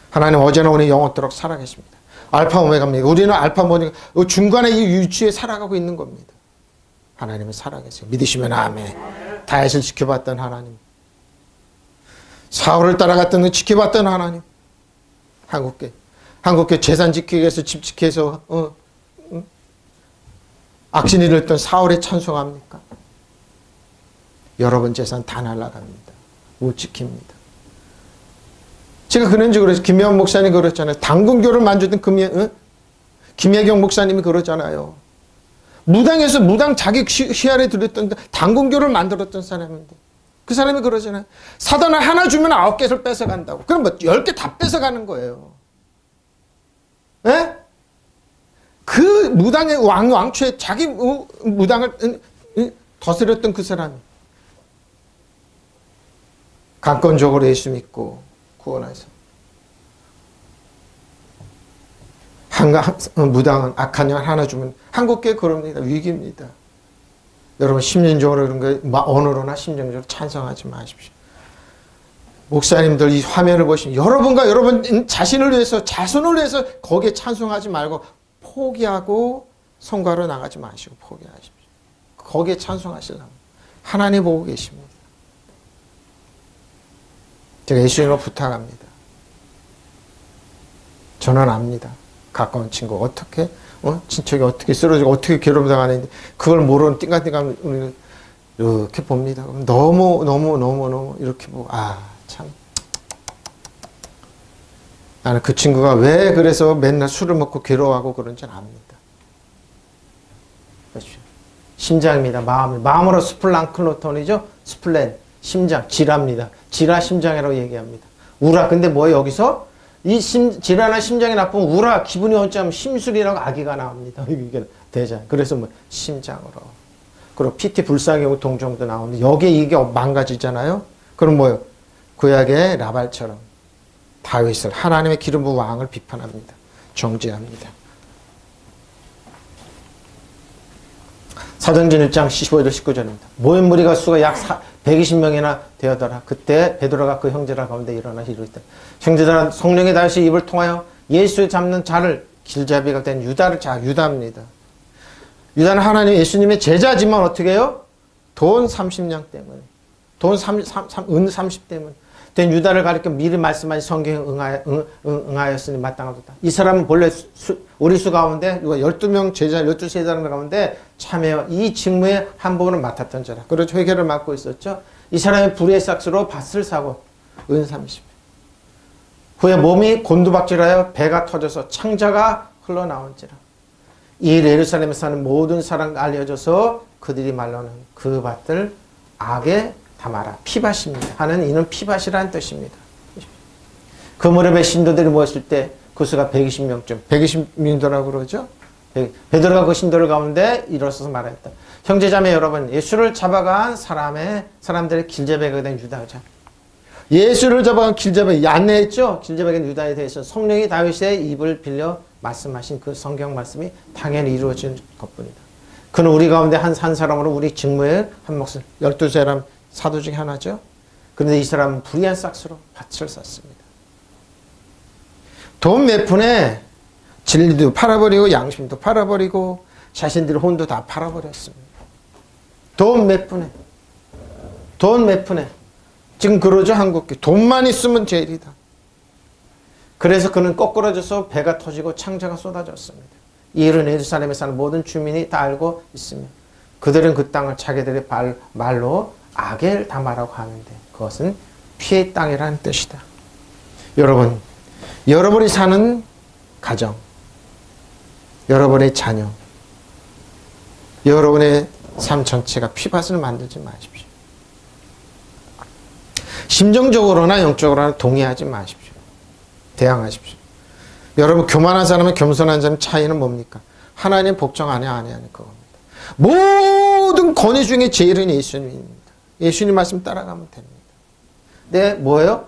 하나님 어제나 오늘 영원토록 살아계십니다. 알파 오메가입니다. 우리는 알파 오메가 중간에 이 위치에 살아가고 있는 겁니다. 하나님은 살아계세요. 믿으시면 아멘. 다윗을 지켜봤던 하나님, 사울을 따라갔던 지켜봤던 하나님, 한국교회 재산 지키기 위해서 집 지키기 위해서 악신이 했던 사울에 찬송합니까? 여러분 재산 다 날아갑니다. 못 지킵니다. 제가 그런지 그래서 김혜원 목사님이 그랬잖아요. 당근교를 만졌던 김혜경 목사님이 그러잖아요. 무당에서 무당 자기 시야에 들었던 당근교를 만들었던 사람인데 그 사람이 그러잖아요. 사단을 하나 주면 9개를 뺏어간다고. 그럼 뭐 10개 다 뺏어가는 거예요. 예? 그 무당의 왕초에 자기 무당을 거스렸던 그 사람이 강권적으로 예수 믿고 구원해서 무당은 악한 영 하나 주면 한국교회 그럽니다. 위기입니다. 여러분 심리적으로 그런 거 언어로나 심정적으로 찬성하지 마십시오. 목사님들 이 화면을 보시면 여러분과 여러분 자신을 위해서 자손을 위해서 거기에 찬송하지 말고 포기하고 성가로 나가지 마시고 포기하십시오. 거기에 찬송하시려면 하나님 보고 계십니다. 제가 예수님으로 부탁합니다. 저는 압니다. 가까운 친구 어떻게 친척이 어떻게 쓰러지고 어떻게 괴롭당하는데 그걸 모르는 띵가띵가 이렇게 봅니다. 너무 이렇게 보고 참 나는 그 친구가 왜 그래서 맨날 술을 먹고 괴로워하고 그런지는 압니다. 그렇죠. 심장입니다. 마음으로 스플랑클로톤이죠. 스플렌 심장 지라입니다. 지라 심장이라고 얘기합니다. 우라 근데 뭐예요 여기서? 지라나 심장이 나쁘면 우라 기분이 언짢으면 심술이라고 아기가 나옵니다. 이게 대장. 그래서 뭐 심장으로. 그리고 PT 불쌍의 동정도 나오는데 여기에 이게 망가지잖아요. 그럼 뭐예요? 구약의 라발처럼 다윗을 하나님의 기름 부은 왕을 비판합니다. 정죄합니다. 사도행전 1장 15절 19절입니다. 모인 무리가 수가 약 120명이나 되었더라. 그때 베드로가 그 형제들 가운데 일어나 이르되 형제들아 성령의 다윗이 입을 통하여 예수를 잡는 자를 길잡이가 된 유다를 유다입니다. 유다는 하나님 예수님의 제자지만 어떻게 해요? 돈 30냥 때문에 은 30 때문에 된 유다를 가리켜 미리 말씀하신 성경에 응하였으니 마땅하다. 이 사람은 본래 우리 수 가운데 12명 제자 12세자들 가운데 참여 이 직무의 한 부분을 맡았던 자라. 그렇죠. 회개를 맡고 있었죠. 이 사람이 불의의 삭스로 밭을 사고 은 30. 후에 몸이 곤두박질하여 배가 터져서 창자가 흘러나온지라. 이 예루살렘에 사는 모든 사람 알려져서 그들이 말로는 그 밭을 악에 담아라. 피밭입니다. 하는 이는 피밭이라는 뜻입니다. 그 무렵에 신도들이 모였을 때 그 수가 120명쯤 120명이라고 그러죠. 베드로가 그 신도들 가운데 일어서서 말했다. 형제자매 여러분 예수를 잡아간 사람들의 길잡이가 된 유다자. 예수를 잡아간 길잡이 안내했죠. 길잡이가 된 유다에 대해서 성령이 다윗의 입을 빌려 말씀하신 그 성경 말씀이 당연히 이루어진 것뿐이다. 그는 우리 가운데 한 사람으로 우리 직무의 한 몫을 12사람 사도 중에 하나죠. 그런데 이 사람은 불의한 싹스로 밭을 샀습니다. 돈 몇 푼에 진리도 팔아버리고 양심도 팔아버리고 자신들의 혼도 다 팔아버렸습니다. 돈 몇 푼에 지금 그러죠. 한국교 돈만 있으면 제일이다. 그래서 그는 거꾸러져서 배가 터지고 창자가 쏟아졌습니다. 이 일은 예루살렘에 사는 모든 주민이 다 알고 있으며 그들은 그 땅을 자기들의 말로 악을 담아라고 하는데 그것은 피의 땅이라는 뜻이다. 여러분, 여러분이 사는 가정, 여러분의 자녀, 여러분의 삶 전체가 피밭을 만들지 마십시오. 심정적으로나 영적으로나 동의하지 마십시오. 대항하십시오. 여러분 교만한 사람과 겸손한 사람의 차이는 뭡니까? 하나님 복종 안 해 하는 그겁니다. 모든 권위 중에 제일은 예수님입니다. 예수님 말씀 따라가면 됩니다. 네, 뭐예요?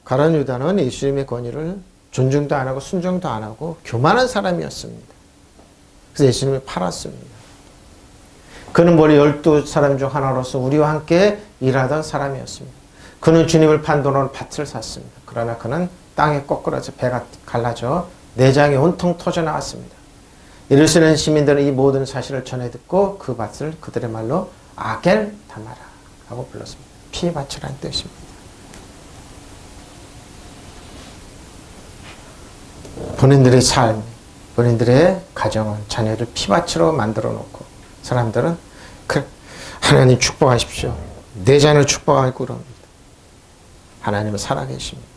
가룟 유다는 예수님의 권위를 존중도 안 하고 순종도 안 하고 교만한 사람이었습니다. 그래서 예수님을 팔았습니다. 그는 머리 12사람 중 하나로서 우리와 함께 일하던 사람이었습니다. 그는 주님을 판 돈으로 밭을 샀습니다. 그러나 그는 땅에 꼬꾸라져 배가 갈라져 내장이 온통 터져 나왔습니다. 예루살렘 시민들은 이 모든 사실을 전해 듣고 그 밭을 그들의 말로 아겔 다마라 라고 불렀습니다. 피밭이라는 뜻입니다. 본인들의 삶, 본인들의 가정을, 자녀를 피밭으로 만들어 놓고 사람들은 하나님 축복하십시오. 내 자녀를 축복하고 그럽니다. 하나님은 살아계십니다.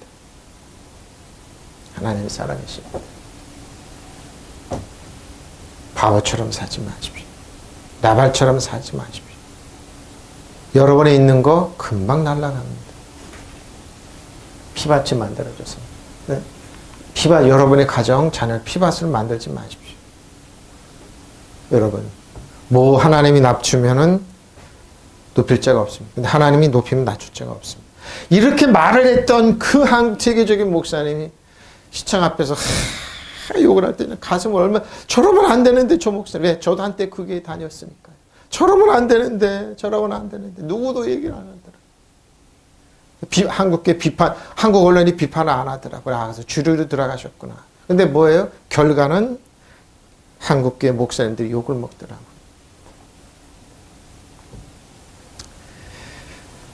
하나님은 살아계십니다. 바보처럼 살지 마십시오. 나발처럼 살지 마십시오. 여러분에 있는 거 금방 날아갑니다. 피밭이 만들어져서. 네? 피밭, 여러분의 가정, 자녀 피밭을 만들지 마십시오. 여러분, 뭐 하나님이 낮추면은 높일 자가 없습니다. 근데 하나님이 높이면 낮출 자가 없습니다. 이렇게 말을 했던 그 한 세계적인 목사님이 시청 앞에서 욕을 할 때는 가슴을 얼마나, 저러면 안 되는데 저 목사님, 왜? 저도 한때 그게 다녔으니까요. 저러면 안 되는데, 저러면 안 되는데, 누구도 얘기를 안 하더라. 한국계 비판, 한국 언론이 비판을 안 하더라고요. 그래서 주류로 들어가셨구나. 근데 뭐예요? 결과는 한국계 목사님들이 욕을 먹더라고요.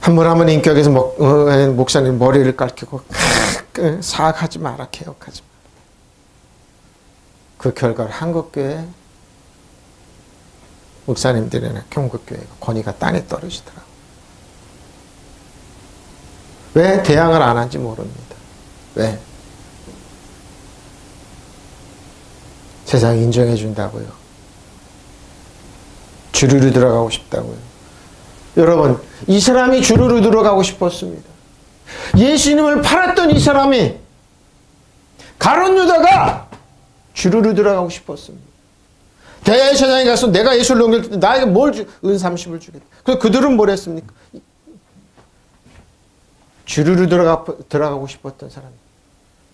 한 번 인격에서 목사님 머리를 깎이고 사악하지 마라, 개혁하지 마라. 그 결과를 한국교회 목사님들이나 경국교회 권위가 땅에 떨어지더라고요. 왜 대항을 안 한지 모릅니다. 왜? 세상이 인정해 준다고요. 주류로 들어가고 싶다고요. 여러분, 이 사람이 주류로 들어가고 싶었습니다. 예수님을 팔았던 이 사람이 가룟 유다가 주류로 들어가고 싶었습니다. 대제사장에 가서 내가 예수를 넘길 때 나에게 뭘 은 30을 주겠다. 그래서 그들은 뭘 했습니까? 주류로 들어가고 싶었던 사람.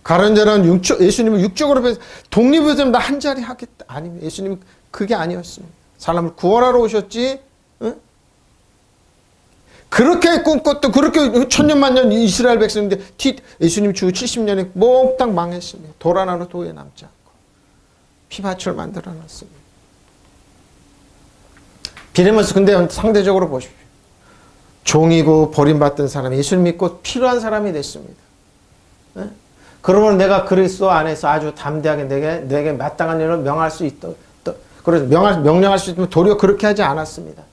가룟 유다는 예수님을 육적으로 독립을 되면 나 한 자리 하겠다. 아닙니다. 예수님은 그게 아니었습니다. 사람을 구원하러 오셨지. 응? 그렇게 꿈꿨던, 그렇게 천년만년 이스라엘 백성인데 예수님 주 70년에 몽땅 망했습니다. 돌 하나로 도에 남지 않고 피밭을 만들어 놨습니다. 비레모스 근데 상대적으로 보십시오. 종이고 버림받던 사람이 예수를 믿고 필요한 사람이 됐습니다. 네? 그러면 내가 그리스도 안에서 아주 담대하게 내게 마땅한 일을 명할 수 있다. 그래서 명령할 수 있으면 도리어 그렇게 하지 않았습니다.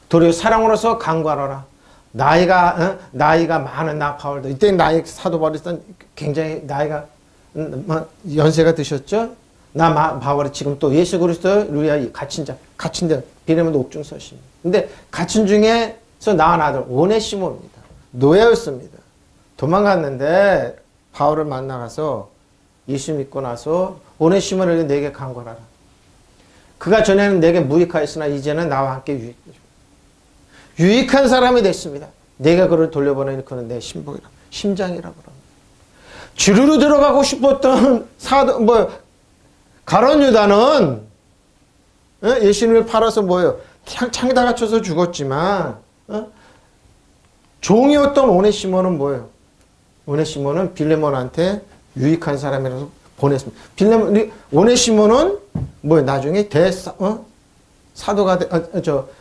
도리어 사랑으로서 강구하라. 나이가 많은 나 바울도 이때 나이 사도 바울은 굉장히 나이가 연세가 드셨죠. 나 바울이 지금 또 예수 그리스도를 위하여 갇힌 자 비레몬도 옥중서십니다. 근데 갇힌 중에서 낳은 아들 오네시모입니다. 노예였습니다. 도망갔는데 바울을 만나가서 예수 믿고 나서 오네시모를 내게 강구하라. 그가 전에는 내게 무익하였으나 이제는 나와 함께 유익한 사람이 됐습니다. 내가 그를 돌려보내니 그는 내 심장이라고 합니다. 주류로 들어가고 싶었던 가룟 유다는 예수님을 팔아서 뭐예요? 창에다 갇혀서 죽었지만 종이었던 오네시모는 뭐예요? 오네시모는 빌레몬한테 유익한 사람이라서 보냈습니다. 오네시모는 뭐예요? 나중에 사도가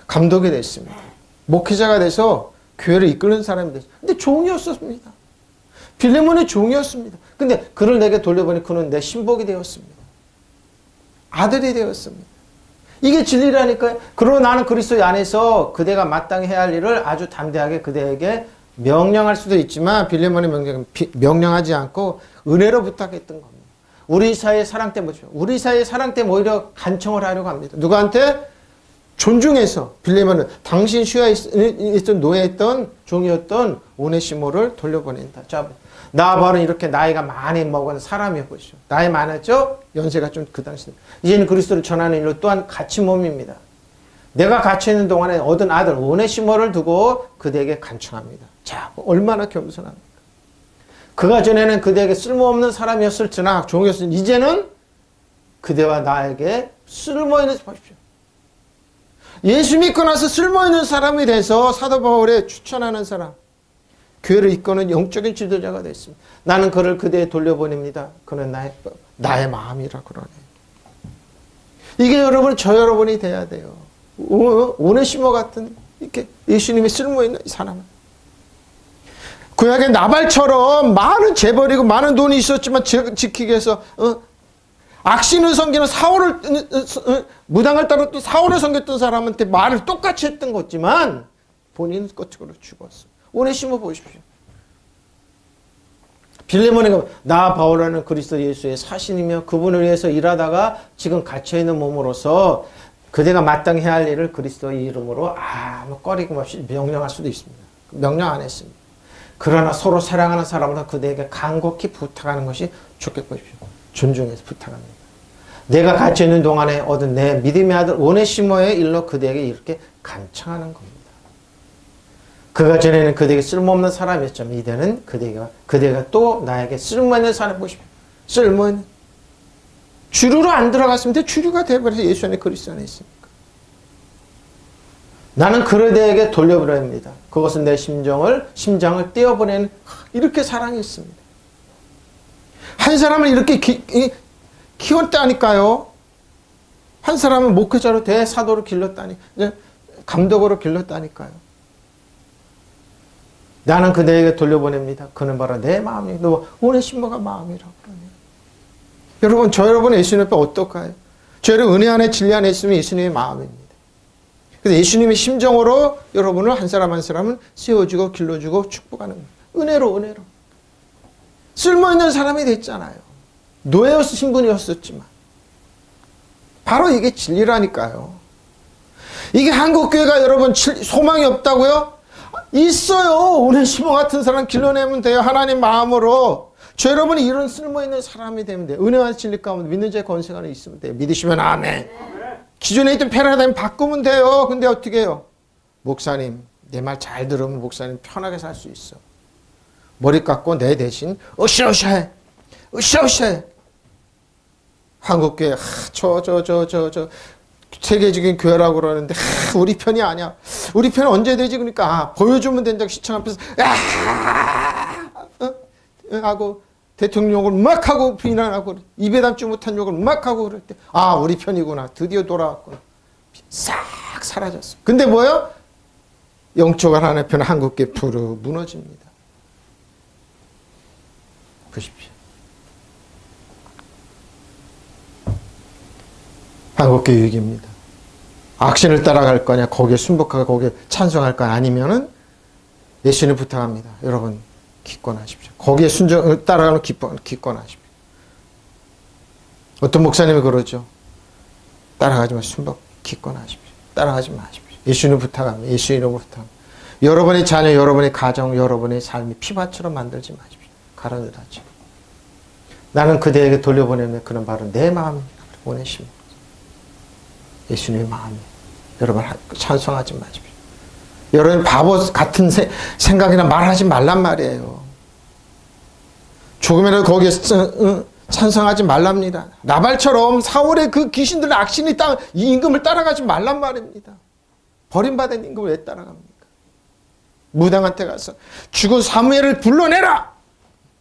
감독이 됐습니다. 목회자가 돼서 교회를 이끄는 사람이 됐어요. 근데 종이었습니다. 빌레몬의 종이었습니다. 근데 그를 내게 돌려보니 그는 내 신복이 되었습니다. 아들이 되었습니다. 이게 진리라니까요. 그러나 나는 그리스도 안에서 그대가 마땅히 해야 할 일을 아주 담대하게 그대에게 명령할 수도 있지만 빌레몬의 명령하지 않고 은혜로 부탁했던 겁니다. 우리 사이의 사랑 때문에 우리 사이의 사랑 때문에 오히려 간청을 하려고 합니다. 누구한테? 존중해서 빌레몬은 당신 수하에 있던 노예했던 종이었던 오네시모를 돌려보낸다. 자, 나 바로 이렇게 나이가 많이 먹은 사람이어 보시죠. 나이 많았죠? 연세가 좀 그 당시. 이제는 그리스도를 전하는 일로 또한 갇힌 몸입니다. 내가 갇혀 있는 동안에 얻은 아들 오네시모를 두고 그대에게 간청합니다. 자, 얼마나 겸손합니까? 그가 전에는 그대에게 쓸모없는 사람이었을지나 종이었으니 이제는 그대와 나에게 쓸모있는 보십시오. 예수 믿고 나서 쓸모있는 사람이 돼서 사도 바울의 추천하는 사람, 교회를 이끄는 영적인 지도자가 됐습니다. 나는 그를 그대에 돌려보냅니다. 그는 나의 마음이라 그러네. 이게 여러분, 저 여러분이 돼야 돼요. 오네시모 같은 이렇게 예수님이 쓸모있는 사람. 구약의 나발처럼 많은 재벌이고 많은 돈이 있었지만 지키기 위해서 악신을 섬기는 사울을 무당을 따랐던 사울을 섬겼던 사람한테 말을 똑같이 했던 거지만 본인은 끝으로 죽었어. 오네시모 보십시오. 빌레몬이가 나 바울라는 그리스도 예수의 사신이며 그분을 위해서 일하다가 지금 갇혀있는 몸으로서 그대가 마땅히 해야 할 일을 그리스도의 이름으로 아무 꺼리낌 없이 명령할 수도 있습니다. 명령 안 했습니다. 그러나 서로 사랑하는 사람으로 그대에게 간곡히 부탁하는 것이 좋겠 보십시오. 존중해서 부탁합니다. 내가 갇혀있는 동안에 얻은 내 믿음의 아들 오네시모의 일로 그대에게 이렇게 간청하는 겁니다. 그가 전에는 그대에게 쓸모없는 사람이었지만 이제는 그대가 또 나에게 쓸모있는 사람 보십시오. 쓸모있는 주류로 안 들어갔으면 주류가 되어버려서 예수 안에 그리스도 안에 있으니까. 나는 그대에게 돌려보냅니다. 그것은 내 심장을 떼어보내는 이렇게 사랑했습니다. 한 사람을 이렇게 키웠다니까요. 한 사람은 목회자로 대사도로 길렀다니, 감독으로 길렀다니까요. 나는 그대에게 돌려보냅니다. 그는 바로 내 마음이, 오네시모가 마음이라고 그러네요. 여러분, 저 여러분 예수님 앞에 어떨까요? 저 여러분 은혜 안에 진리 안에 있으면 예수님의 마음입니다. 그래서 예수님의 심정으로 여러분을 한 사람 한 사람은 세워주고 길러주고 축복하는 거예요. 은혜로. 쓸모있는 사람이 됐잖아요. 노예였을 신분이었었지만. 바로 이게 진리라니까요. 이게 한국교회가 여러분 소망이 없다고요? 있어요. 오네시모 같은 사람 길러내면 돼요. 하나님 마음으로. 저 여러분이 이런 쓸모있는 사람이 되면 돼요. 은혜와 진리 가운데 믿는 자의 권세 안에 있으면 돼요. 믿으시면 아멘. 기존에 있던 패러다임 바꾸면 돼요. 근데 어떻게 해요? 목사님, 내 말 잘 들으면 목사님 편하게 살 수 있어. 머리 깎고 내 대신 으쌰으쌰해. 한국교회 세계적인 교회라고 그러는데 우리 편이 아니야. 우리 편은 언제 되지? 그러니까 보여주면 된다고 시청 앞에서 하고 대통령을 막 하고 비난하고 입에 담지 못한 욕을 막 하고 그럴 때 우리 편이구나. 드디어 돌아왔구나. 싹 사라졌어. 근데 뭐요? 영적인 하나의 편 한국교회 부르 무너집니다. 보십시오. 한국교회 위기입니다. 악신을 따라갈 거냐, 거기에 순복하고 거기에 찬송할 거냐, 아니면은 예수님 부탁합니다. 여러분, 기권하십시오. 거기에 따라가는 기권하십시오. 어떤 목사님이 그러죠. 따라가지 마십시오. 기권하십시오. 따라가지 마십시오. 예수님 부탁합니다. 예수 이름으로 부탁합니다. 여러분의 자녀, 여러분의 가정, 여러분의 삶이 피밭처럼 만들지 마십시오. 가라앉히고. 나는 그대에게 돌려보내면 그는 바로 내 마음입니다. 오네시모. 예수님의 마음이에요. 여러분 찬송하지 마십시오. 여러분 바보 같은 생각이나 말하지 말란 말이에요. 조금이라도 거기에 찬송하지 말랍니다. 나발처럼 사울의 그 귀신들의 악신이 이 임금을 따라가지 말란 말입니다. 버림받은 임금을 왜 따라갑니까? 무당한테 가서 죽은 사무엘을 불러내라!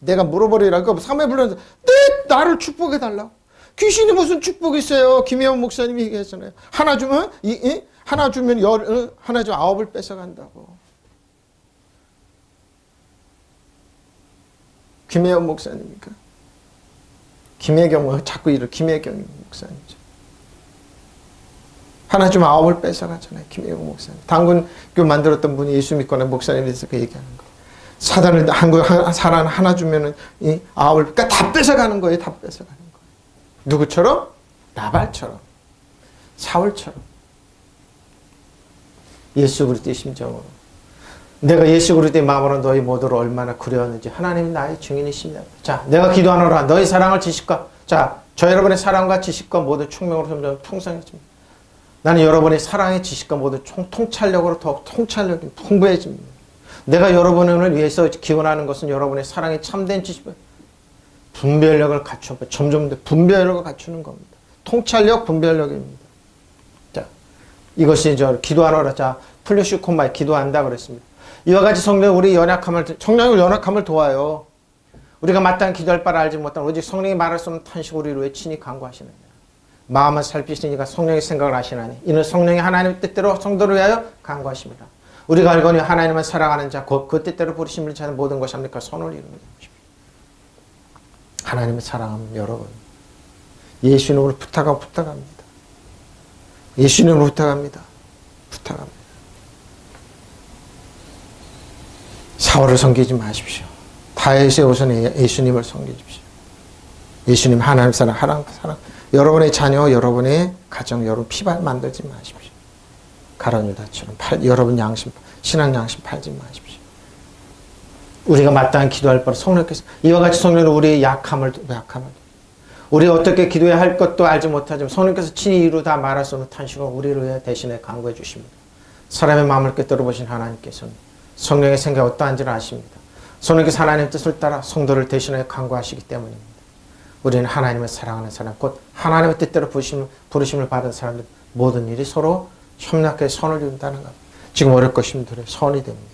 내가 물어버리라고 사무엘 불러내서 나를 축복해달라고. 귀신이 무슨 축복이 있어요? 김혜원 목사님이 얘기했잖아요. 하나 주면 하나 주면 하나 주면 9을 뺏어간다고. 김혜원 목사님입니까? 김혜경 자꾸 김혜경 목사님이죠. 하나 주면 9을 뺏어가잖아요. 김혜경 목사님. 당군교 만들었던 분이 예수 믿거나 목사님에 대해서 그 얘기하는 거. 사단을 사람 하나 주면은 9을 그러니까 다 뺏어가는 거예요. 다 뺏어가는 거예요. 누구처럼? 나발처럼. 사울처럼. 예수 그리스도의 심정으로. 내가 예수 그리스도의 마음으로 너희 모두를 얼마나 그리웠는지 하나님이 나의 증인이십니다. 자, 내가 기도하노라. 너희 사랑을 지식과 자, 저 여러분의 사랑과 지식과 모두 총명으로 점점 풍성해집니다. 나는 여러분의 사랑의 지식과 모두 통찰력으로 더욱 통찰력이 풍부해집니다. 내가 여러분을 위해서 기원하는 것은 여러분의 사랑의 참된 지식과 분별력을 점점 더 분별력을 갖추는 겁니다. 통찰력, 분별력입니다. 자, 이것이 기도하라 그러자 플루시코마에 기도한다 그랬습니다. 이와 같이 성령 우리 성령의 연약함을 도와요. 우리가 마땅히 기도할 바를 알지 못한 오직 성령이 말할 수 없는 탄식을 우리로 외치니 간구하시느니라. 마음을 살피시니가 성령의 생각을 하시나니 이는 성령이 하나님의 뜻대로 성도를 위하여 간구하십니다. 우리가 알거니 하나님을 사랑하는 자 곧 그 뜻대로 부르심을 찾는 모든 것이 합니까? 선을 이루는 것입니다. 하나님을 사랑하면 여러분 예수님으로 부탁합니다. 예수님으로 부탁합니다. 사울을 섬기지 마십시오. 다윗의 우선에 예수님을 섬기십시오. 예수님 하나님 사랑, 여러분의 자녀, 여러분의 가정, 여러분 피발 만들지 마십시오. 가룟 유다처럼 여러분 양심, 신앙 양심 팔지 마십시오. 우리가 마땅히 기도할 바로 성령께서 이와 같이 성령은 우리의 약함을 우리가 어떻게 기도해야 할 것도 알지 못하지만 성령께서 친히 이루 다 말할 수 없는 탄식을 우리를 위해 대신에 간구해 주십니다. 사람의 마음을 꿰뚫어 보신 하나님께서는 성령의 생각이 어떠한지를 아십니다. 성령께서 하나님의 뜻을 따라 성도를 대신하여 간구하시기 때문입니다. 우리는 하나님을 사랑하는 사람, 곧 하나님의 뜻대로 부르심을 받은 사람들 모든 일이 서로 협력해 선을 이룬다는 것. 지금 어렵고 힘들어요. 선이 됩니다.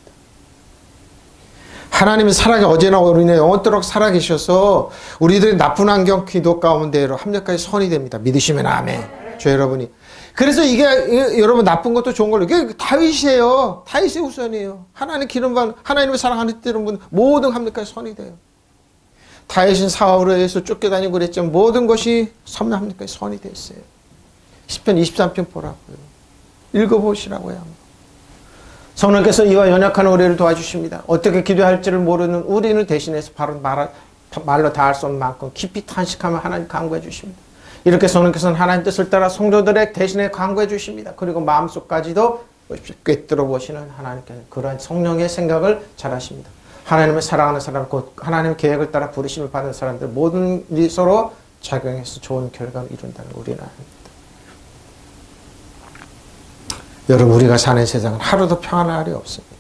하나님의 사랑이 어제나 오늘이나 영원토록 살아계셔서 우리들의 나쁜 환경 기도 가운데로 합력하여 선이 됩니다. 믿으시면 아멘. 저 여러분이. 그래서 이게 여러분 나쁜 것도 좋은 걸로 이게 다윗이에요. 다윗의 우선이에요. 하나님 기름받은 하나님을 사랑하는 때는 모든 합력하여 선이 돼요. 다윗은 사울에 의해서 쫓겨다니고 그랬지만 모든 것이 합력하여 선이 됐어요. 시편 23편 보라고요. 읽어보시라고요. 성령께서 이와 연약한 우리를 도와주십니다. 어떻게 기도해야 할지를 모르는 우리를 대신해서 바로 말로 다 할 수 없는 만큼 깊이 탄식하며 하나님 간구해 주십니다. 이렇게 성령께서는 하나님 뜻을 따라 성도들의 대신에 간구해 주십니다. 그리고 마음속까지도 꿰뚫어 보시는 하나님께서 그러한 성령의 생각을 잘 하십니다. 하나님을 사랑하는 사람, 곧 하나님의 계획을 따라 부르심을 받은 사람들 모든 일이 서로 작용해서 좋은 결과를 이룬다는 우리는 압니다. 여러분 우리가 사는 세상은 하루도 평안한 날이 없습니다.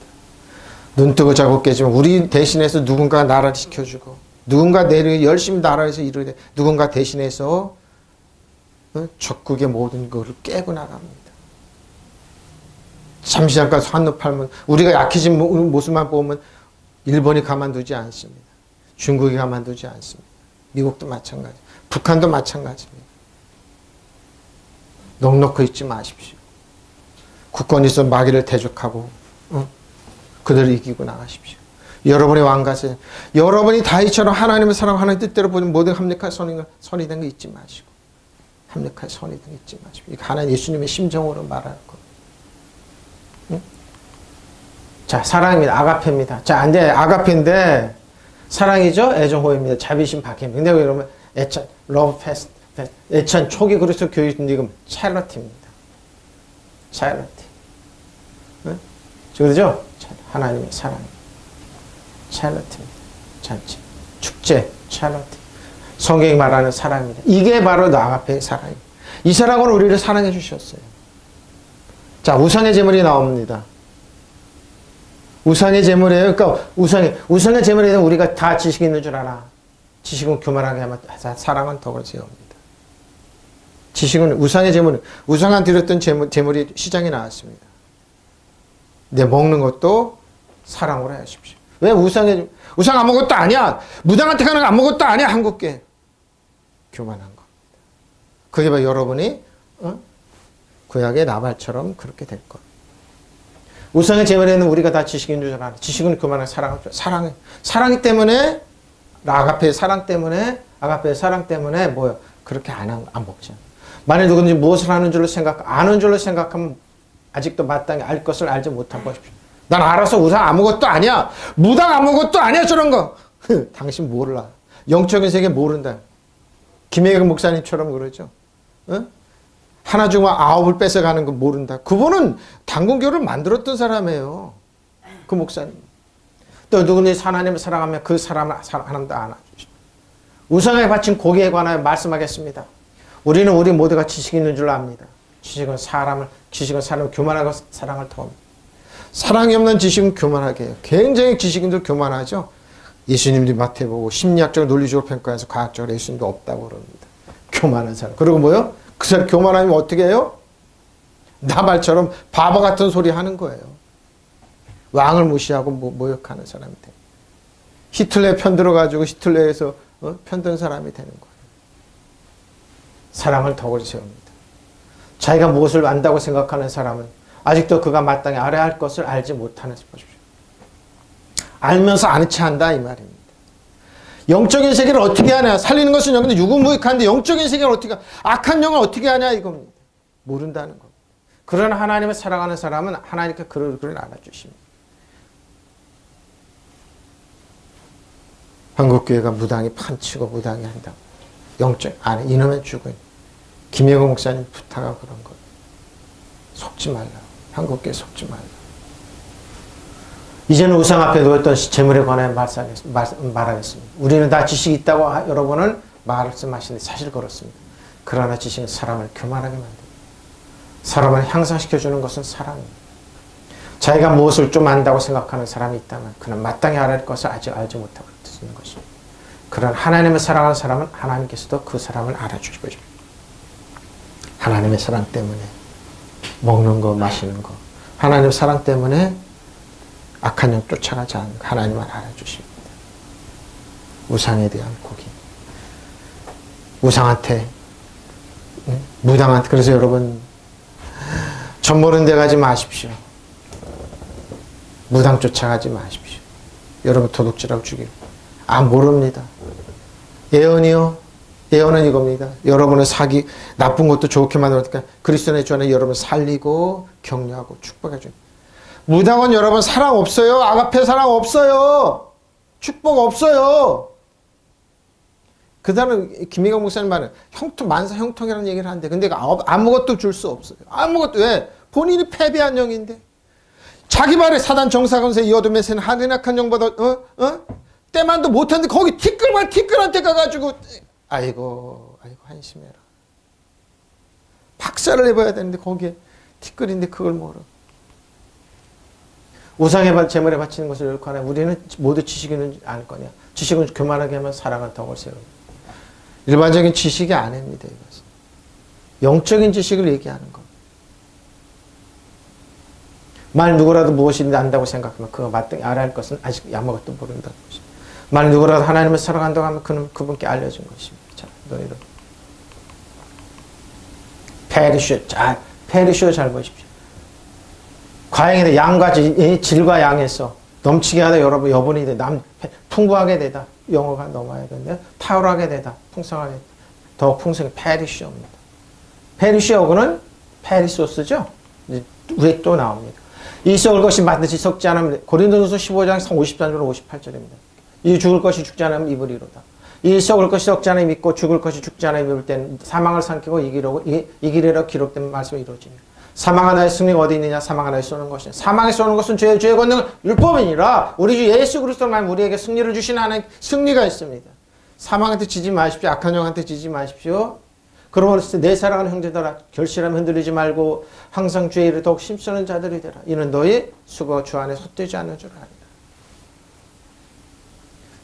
눈 뜨고 자고 깨지만 우리 대신해서 누군가 나라를 지켜주고 누군가 열심히 나라에서 이루되 누군가 대신해서 적국의 모든 것을 깨고 나갑니다. 잠시 잠깐 한눈 팔면 우리가 약해진 모습만 보면 일본이 가만두지 않습니다. 중국이 가만두지 않습니다. 미국도 마찬가지, 북한도 마찬가지입니다. 넉넉히 있지 마십시오. 국권에서 마귀를 대적하고 그들을 이기고 나가십시오. 여러분의 왕가세, 여러분이 다윗처럼 하나님을 사랑하는 뜻대로 보는 모든 합력할 선이 된 거 잊지 마시고 합력할 선이 된 거 잊지 마시고 이거 하나님 예수님의 심정으로 말할 거. 응? 자, 사랑입니다. 아가페입니다. 자, 근데 아가페인데 사랑이죠. 애정호입니다. 자비심 박해입니다. 근데 그러면 애찬, 러브 패스트, 애찬 초기 그리스도 교육입니다. 찰러티입니다. 찰러티. 응? 그러죠? 하나님의 사랑입니다. 찰러티입니다. 잔치, 축제, 찰러티. 성경이 말하는 사랑입니다. 이게 바로 아가페의 사랑입니다. 이 사랑으로 우리를 사랑해 주셨어요. 자, 우상의 제물이 나옵니다. 우상의 제물이에요. 그러니까 우상의 제물에 대한 우리가 다 지식이 있는 줄 알아. 지식은 교만하게 하면 사랑은 덕을 세웁니다. 지식은 우상의 제물, 우상한 드렸던 제물이 시장에 나왔습니다. 근데 먹는 것도 사랑으로 하십시오. 왜 우상 아무것도 아니야. 무당한테 가는 거 아무것도 아니야. 한국계. 교만한 겁니다. 그게 바로 여러분이 구약의 나발처럼 그렇게 될 거예요. 우상의 제물에는 우리가 다 지식인 줄 알아. 지식은 교만한 사랑이 때문에 아가페의 사랑 때문에 뭐요? 그렇게 안 먹잖아. 만약 누구든지 무엇을 아는 줄로 생각하면 아직도 마땅히 알 것을 알지 못한 것입니다. 난 알아서 우상 아무것도 아니야. 무당 아무것도 아니야. 저런 거. 당신 몰라. 영적인 세계 모른다. 김혜경 목사님처럼 그러죠. 하나 중에 9을 뺏어가는 거 모른다. 그분은 당군교를 만들었던 사람이에요. 그 목사님. 또 누구든지 하나님을 사랑하면 그 사람을 하나님도 안아주시다. 우상에 바친 고기에 관하여 말씀하겠습니다. 우리 모두가 지식이 있는 줄 압니다. 지식은 사람을 교만하고 사랑을 더합니다. 사랑이 없는 지식은 교만하게 해요. 굉장히 지식인들 교만하죠. 예수님도 마태복음 심리학적으로 논리적으로 평가해서 과학적으로 예수님도 없다고 그럽니다. 교만한 사람. 그리고 뭐요? 그 사람 교만하면 어떻게 해요? 나발처럼 바보 같은 소리 하는 거예요. 왕을 무시하고 모욕하는 사람이 돼. 히틀러에 편들어가지고 히틀러에서 편든 사람이 되는 거예요. 사랑을 덕을 세웁니다. 자기가 무엇을 안다고 생각하는 사람은 아직도 그가 마땅히 알아야 할 것을 알지 못하는 것입니다. 알면서 아는 체 한다 이 말입니다. 영적인 세계를 어떻게 하냐. 살리는 것은 여기는 유구무익한데 영적인 세계를 어떻게 악한 영을 어떻게 하냐 이겁니다. 모른다는 겁니다. 그러나 하나님을 사랑하는 사람은 하나님께 그를 알아주십니다. 한국교회가 무당이 판치고 무당이 한다고. 영적 안에 이놈의 죽은 김영호 목사님 부탁하고 그런 거예요. 속지 말라. 한국교회 속지 말라. 이제는 우상 앞에 놓였던 재물에 관해 말하겠습니다. 우리는 다 지식이 있다고 여러분은 말씀하시는데 사실 그렇습니다. 그러나 지식은 사람을 교만하게 만듭니다. 사람을 향상시켜주는 것은 사랑입니다. 자기가 무엇을 좀 안다고 생각하는 사람이 있다면 그는 마땅히 알아야 할 것을 아직 알지 못하고 있는 것입니다. 그런 하나님을 사랑하는 사람은 하나님께서도 그 사람을 알아주시고 하나님의 사랑 때문에 먹는 거 마시는 거 하나님의 사랑 때문에 악한 영 쫓아가지 않는 거 하나님을 알아주십니다. 우상에 대한 고기 우상한테 무당한테 그래서 여러분 전 모르는 데 가지 마십시오. 무당 쫓아가지 마십시오. 여러분 도둑질하고 죽이고 모릅니다. 예언이요. 예언은 이겁니다. 여러분의 사기 나쁜 것도 좋게 만들었으니까 그리스도의 주 안에 여러분 살리고 격려하고 축복해 줍니다. 무당은 여러분 사랑 없어요. 아가페 사랑 없어요. 축복 없어요. 그 다음에 김희경 목사님 말은 형통 만사 형통이라는 얘기를 하는데 근데 아무것도 줄 수 없어요. 아무것도 왜? 본인이 패배한 영인데 자기 말에 사단 정사건세 이 어둠의 새는 하늘 악한 영보다 때만도 못하는데 거기 티끌한테 가가지고 아이고 한심해라. 박사를 해봐야 되는데 거기에 티끌인데 그걸 모르고 우상에 재물에 바치는 것을 옳고 우리는 모두 지식은 않을 거냐. 지식은 교만하게 하면 사랑은 덕을 세웁니다. 일반적인 지식이 아닙니다. 이것은 영적인 지식을 얘기하는 겁니다. 말 누구라도 무엇이 안다고 생각하면 그거 마땅히 알아야 할 것은 아직 아무것도 모른다는 것입니다. 말 누구라도 하나님을 사랑한다고 하면 그는 그분께 알려준 것입니다. 자, 너희들 페리쇼 잘 보십시오. 과잉에 양과 질과 양에서 넘치게 하다 여분이 되다 풍부하게 되다 영어가 넘어야 되는데 탁월하게 되다 풍성하게 되다 더 풍성해 페리쇼입니다. 페리쇼하고는 페리소스죠. 위에 또 나옵니다. 이 썩을 것이 반드시 썩지 않으면 고린도전서 15장 54절로 58절입니다. 이 죽을 것이 죽지 않으면 입으리로다. 이 썩을 것이 썩지 않으면 믿고 죽을 것이 죽지 않으면 입을 때는 사망을 삼키고 이기리라 기록된 말씀이 이루어집니다. 사망한 나의 승리가 어디 있느냐? 사망한 나의 쏘는 것이냐? 사망에 쏘는 것은 죄의 권능은 율법이니라. 우리 주 예수 그리스도만 우리에게 승리를 주시는 하나님 승리가 있습니다. 사망한테 지지 마십시오. 악한 영한테 지지 마십시오. 그러므로 내 사랑하는 형제들아 결실하면 흔들리지 말고 항상 주의 일을 더욱 힘쓰는 자들이 되라. 이는 너희 수고가 주 안에 헛되지 않은 줄 아리라.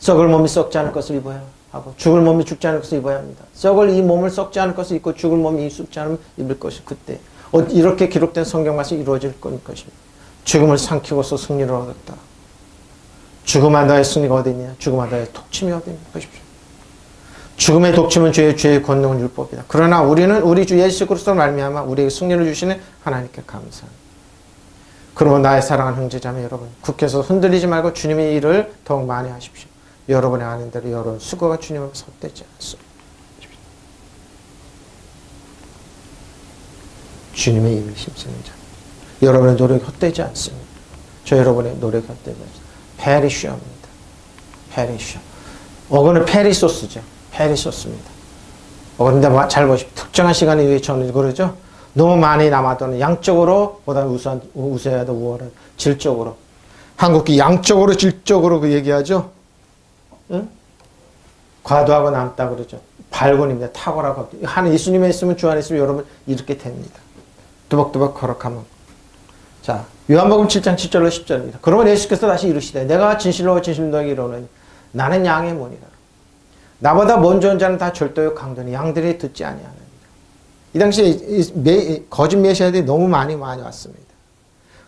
썩을 몸이 썩지 않을 것을 입어야 하고 죽을 몸이 죽지 않을 것을 입어야 합니다. 썩을 이 몸을 썩지 않을 것을 입고 죽을 몸이 썩지 않으면 입을 것이 그때 이렇게 기록된 성경 말씀이 이루어질 것입니다. 죽음을 삼키고서 승리를 얻었다. 죽음한 너의 승리가 어디 있냐? 죽음한 너의 독침이 어디 있냐? 보십시오. 죽음의 독침은 죄의 권능은 율법이다. 그러나 우리는 우리 주 예수 그리스도로 말미암아 우리에게 승리를 주시는 하나님께 감사합니다. 그러면 나의 사랑하는 형제자매 여러분 굳게서 흔들리지 말고 주님의 일을 더욱 많이 하십시오. 여러분의 아는 대로 여러분 수고가 주님 앞에 헛되지 않습니다. 주님의 일을 힘쓰는 자. 여러분의 노력이 헛되지 않습니다. 저 여러분의 노력이 헛되지 않습니다. 페리쇼입니다. 페리쇼. 어거는 페리소스죠. 페리소스입니다. 그런데 잘 보십시오. 특정한 시간에 의해 저는 그러죠. 너무 많이 남아도는 양적으로 보다 우세해야 돼 우월한 질적으로. 한국이 양적으로 질적으로 그 얘기하죠. 응? 과도하고 남다 그러죠. 발곤입니다. 탁월하고 하는 예수님에 있으면 주 안에 있으면 여러분 이렇게 됩니다. 두벅두벅 걸어가면. 자, 요한복음 7장 7절로 10절입니다. 그러면 예수께서 다시 이르시되 내가 진실로 너에게 이르노니 나는 양의 문이라. 나보다 먼저 온 자는 다 절도요 강도니 양들이 듣지 아니하느니라. 이 당시에 거짓 메시아들이 너무 많이 왔습니다.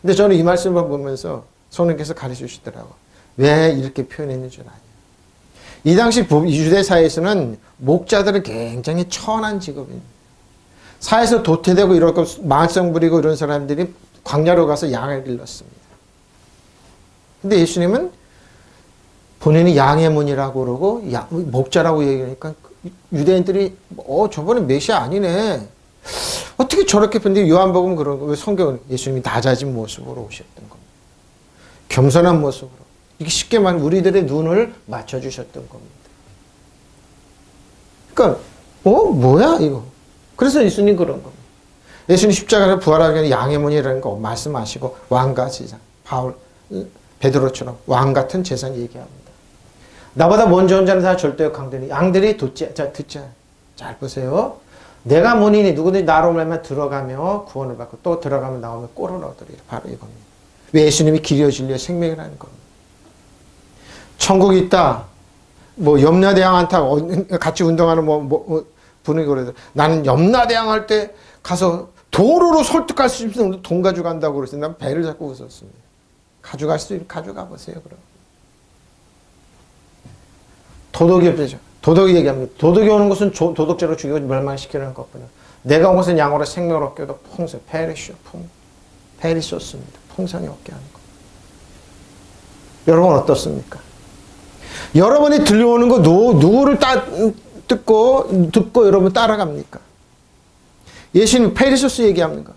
근데 저는 이 말씀을 보면서 성령께서 가르쳐 주시더라고요. 왜 이렇게 표현했는 줄 아냐. 이 당시 유대 사회에서는 목자들은 굉장히 천한 직업입니다. 사회에서 도태되고 이렇고 망성 부리고 이런 사람들이 광야로 가서 양을 길렀습니다. 근데 예수님은 본인이 양의 문이라고 그러고 목자라고 얘기하니까 유대인들이 저번에 메시아 아니네. 어떻게 저렇게 근데 요한복음 그런 거, 왜 성경은 예수님이 낮아진 모습으로 오셨던 겁니다. 겸손한 모습으로. 이게 쉽게 말하면 우리들의 눈을 맞춰주셨던 겁니다. 그러니까 뭐야 이거. 그래서 예수님 그런 겁니다. 예수님 십자가를 부활하기 전에 양의 문이라는 거 말씀하시고 왕과 제사, 베드로처럼 왕 같은 제사 얘기합니다. 나보다 먼저 온 자는 다 절대요 강들이 양들이 듣자. 잘 보세요. 내가 문이니 누구든지 나로 오면 들어가며 구원을 받고 또 들어가면 나오면 꼴을 얻으리라. 바로 이겁니다. 왜 예수님이 길이요 진리요 생명이라는 겁니다. 천국이 있다. 염라대왕한테 같이 운동하는 분이 그래도 나는 염라대왕할 때 가서 도로로 설득할 수 있으면 돈 가져간다고 그랬어요. 난 배를 잡고 웃었습니다. 가져갈 수 있으면 가져가 보세요. 그럼. 도덕이 없죠. 도덕이 얘기합니다. 도덕이 오는 것은 도덕죄로 죽이고 멸망시키는 것뿐이야. 내가 온 것은 양으로 생명을 얻게 하고 풍성, 페리소스입니다. 풍성이 얻게 하는 것. 여러분 어떻습니까? 여러분이 들려오는 거 누구를 듣고 여러분 따라갑니까? 예수님 페리소스 얘기합니까?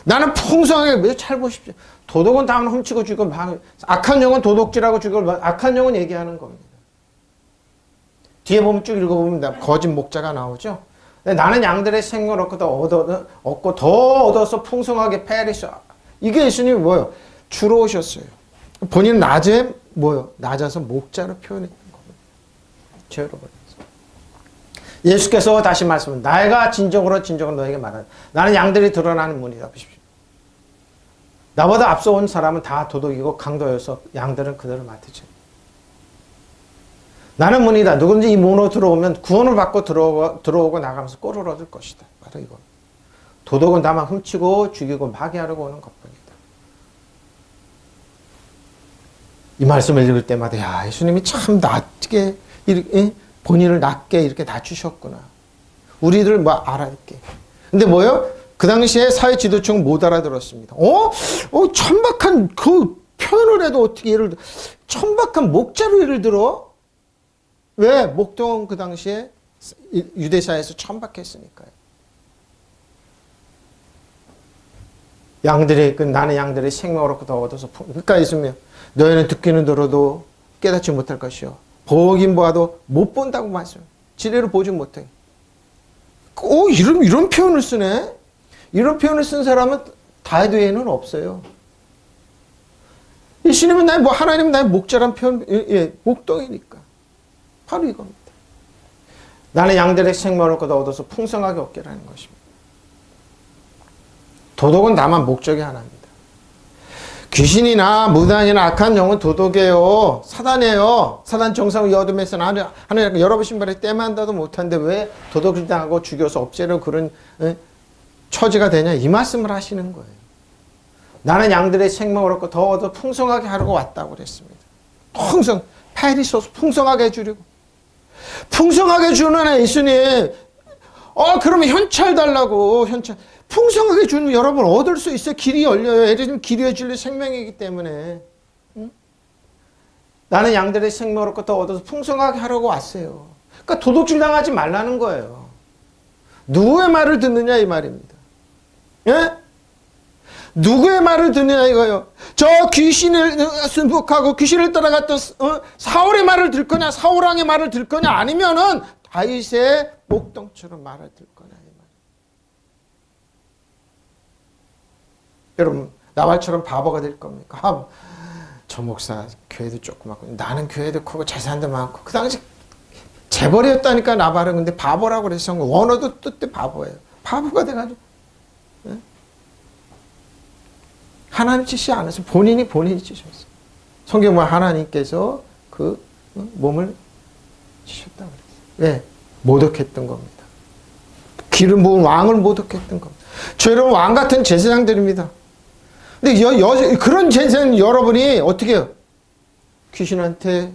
나는 풍성하게 잘 보십시오. 도덕은 다만 훔치고 죽이고 악한 영은 도덕질하고 죽이고 악한 영은 얘기하는 겁니다. 뒤에 보면 쭉 읽어보면 거짓 목자가 나오죠. 나는 양들의 생명을 얻고 더 얻어서 풍성하게 페리소. 이게 예수님이 뭐예요? 주로 오셨어요. 본인은 낮아서 목자로 표현했던 겁니다. 죄로 버렸어요. 예수께서 다시 말씀합니다. 내가 진정으로 너에게 말하는 나는 양들이 드러나는 문이다. 보십시오. 나보다 앞서 온 사람은 다 도덕이고 강도여서 양들은 그들을 맡으죠. 나는 문이다. 누구든지 이 문으로 들어오면 구원을 받고 들어오고 나가면서 꼴을 얻을 것이다. 바로 이거. 도덕은 다만 훔치고 죽이고 마귀하려고 오는 것뿐이다. 이 말씀을 읽을 때마다 야 예수님이 참 낮게 본인을 낮게 이렇게 낮추셨구나. 우리들 알아듣게. 근데 뭐요? 그 당시에 사회 지도층은 못 알아들었습니다. 천박한 그 표현을 해도 어떻게 예를 들어 천박한 목자로 예를 들어? 왜? 목동은 그 당시에 유대사에서 천박했으니까요. 나는 양들의 생명을 얻고 더 얻어서 그러니까 있으면 너희는 듣기는 들어도 깨닫지 못할 것이요. 보긴 보아도 못 본다고 말씀해요. 지레로 보지 못해. 이런 표현을 쓰네? 이런 표현을 쓴 사람은 다윗 외에는 없어요. 예수님은 하나님은 나의 목자란 표현, 목동이니까. 바로 이겁니다. 나는 양들의 생명을 얻어서 풍성하게 얻게라는 것입니다. 도덕은 다만 목적이 하나입니다. 귀신이나 무당이나 악한 영은 도덕이에요. 사단이에요. 사단 정상을 여둠에서 하나님 여러분 신발에 때만 닿아도 못하는데 왜 도덕을 당하고 죽여서 없애려 그런 처지가 되냐 이 말씀을 하시는 거예요. 나는 양들의 생명을 얻고 더 얻어 풍성하게 하려고 왔다고 그랬습니다. 페리소스 풍성하게 해주려고. 풍성하게 주는 예수님. 그러면 현찰 달라고 현찰. 풍성하게 주면 여러분 얻을 수 있어요. 길이 열려요. 예를 들면 길이의 진리 생명이기 때문에. 응? 나는 양들의 생명을 얻고 더 얻어서 풍성하게 하려고 왔어요. 그러니까 도둑질 당하지 말라는 거예요. 누구의 말을 듣느냐 이 말입니다. 예? 누구의 말을 듣느냐 이거요. 저 귀신을 승복하고 귀신을 따라갔던 사울의 말을 들 거냐 사울왕의 말을 들 거냐 아니면은 다윗의 목동처럼 말을 들 거냐 이 말. 여러분 나발처럼 바보가 될 겁니까? 저 목사 교회도 조그맣고 나는 교회도 크고 재산도 많고 그 당시 재벌이었다니까 나발은. 근데 바보라고 그래서 원어도 뜻대 바보예요. 바보가 돼가지고 하나님 치시 않았어요. 본인이 치셨어요. 성경 보면 하나님께서 그 몸을 치셨다고 그랬어요. 왜? 모독했던 겁니다. 기름 부은 왕을 모독했던 겁니다. 저 여러분 왕 같은 제사장들입니다. 근데 그런 제사장 여러분이 어떻게 해요? 귀신한테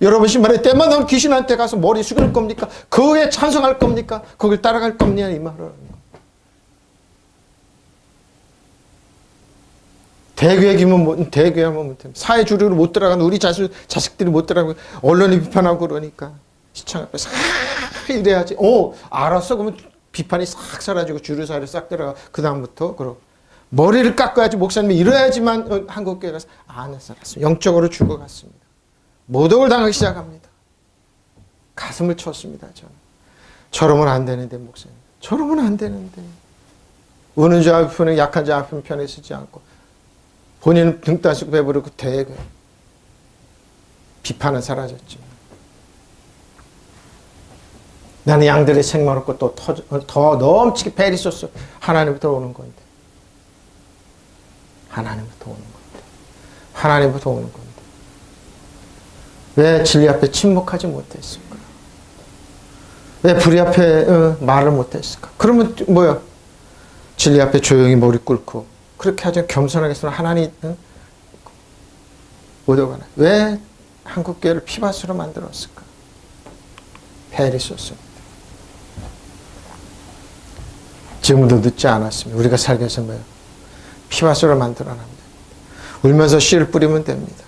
여러분 신발에 때만 넣은 귀신한테 가서 머리 숙일 겁니까? 그에 찬성할 겁니까? 거길 따라갈 겁니까? 이 말을. 대교회기면 대교회하면 못해. 사회 주류로 못 들어가는 우리 자식들이 못 들어가고 언론이 비판하고 그러니까 시청 앞에 싹 이래야지. 알았어. 그러면 비판이 싹 사라지고 주류 사회로 싹 들어가. 그 다음부터 그럼 머리를 깎아야지 목사님이 이래야지만 한국교회 가서 안 살았습니다. 영적으로 죽어갔습니다. 모독을 당하기 시작합니다. 가슴을 쳤습니다. 저는. 저러면 안 되는데 목사님. 저러면 안 되는데. 우는 자 앞에는 약한 자 앞에는 편에 서지 않고 본인은 등 따시고 배부르고 대거 비판은 사라졌죠. 나는 양들의 생명 얻고 또 더 넘치게 베리소스 하나님부터 오는 건데. 하나님부터 오는 건데. 하나님부터 오는 건데. 왜 진리 앞에 침묵하지 못했을까? 왜 불의 앞에 말을 못했을까? 그러면 뭐야? 진리 앞에 조용히 머리 꿇고 그렇게 하죠. 겸손하게 해서 하나님 오더가나. 왜 한국교회를 피밭으로 만들었을까? 베리소스입니다. 지금도 늦지 않았습니다. 우리가 살기 위해서 뭐예요? 피밭으로 만들어납니다. 울면서 씨를 뿌리면 됩니다.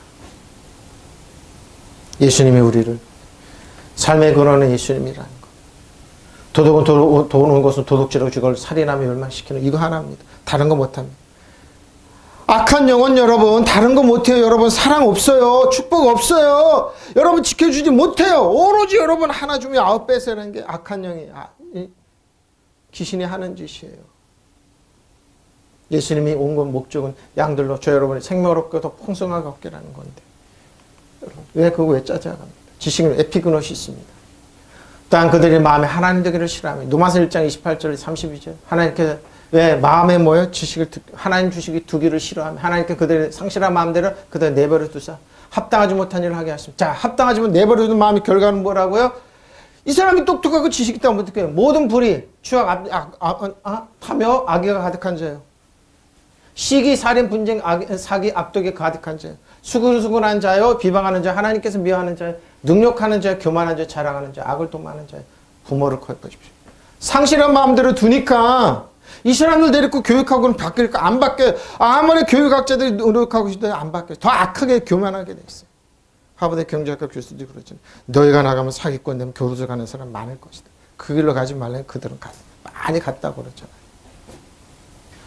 예수님이 우리를 삶의 근원은 예수님이라는 것. 도둑은 돈 온 것은 도둑질하고 죽을 살인하며 멸망시키는 이거 하나입니다. 다른 거 못합니다. 악한 영혼 여러분 다른 거 못해요. 여러분 사랑 없어요. 축복 없어요. 여러분 지켜주지 못해요. 오로지 여러분 하나 주면 9배 세는 게 악한 영이 귀신이 하는 짓이에요. 예수님이 온 건 목적은 양들로 저 여러분이 생명을 얻고 더 풍성하게 얻게라는 건데 왜 그거 왜 짜증합니까? 지식은 에피그노시스입니다. 또한 그들의 마음에 하나님 되기를 싫어하며 누가서 1장 28절 32절 하나님께서 왜 마음에 모여 지식을 하나님 주식이 두기를 싫어하며 하나님께 그들의 상실한 마음대로 그들 내버려 두사 합당하지 못한 일을 하게 하십니다. 자, 합당하지 못 내버려 둔 마음의 결과는 뭐라고요? 이 사람이 똑똑하고 지식이 있다면 어떻게 해요? 모든 불의, 추악, 탐욕, 악의가 가득한 자예요. 시기, 살인, 분쟁, 사기, 압독이 가득한 자예요. 수근수근한 자요, 비방하는 자, 하나님께서 미워하는 자요, 능욕하는 자요, 교만한 자요, 자랑하는 자요, 악을 도모하는 자요. 부모를 거역하십시오. 상실한 마음대로 두니까 이 사람들 데리고 교육하고는 바뀔까? 안 바뀌어요. 아무리 교육학자들이 노력하고 있어도 안 바뀌어요. 더 악하게 교만하게 돼 있어요. 하버드 경제학과 교수들이 그러잖아요. 너희가 나가면 사기꾼 되면 교도소 가는 사람 많을 것이다. 그 길로 가지 말라니 그들은 많이 갔다고 그러잖아요.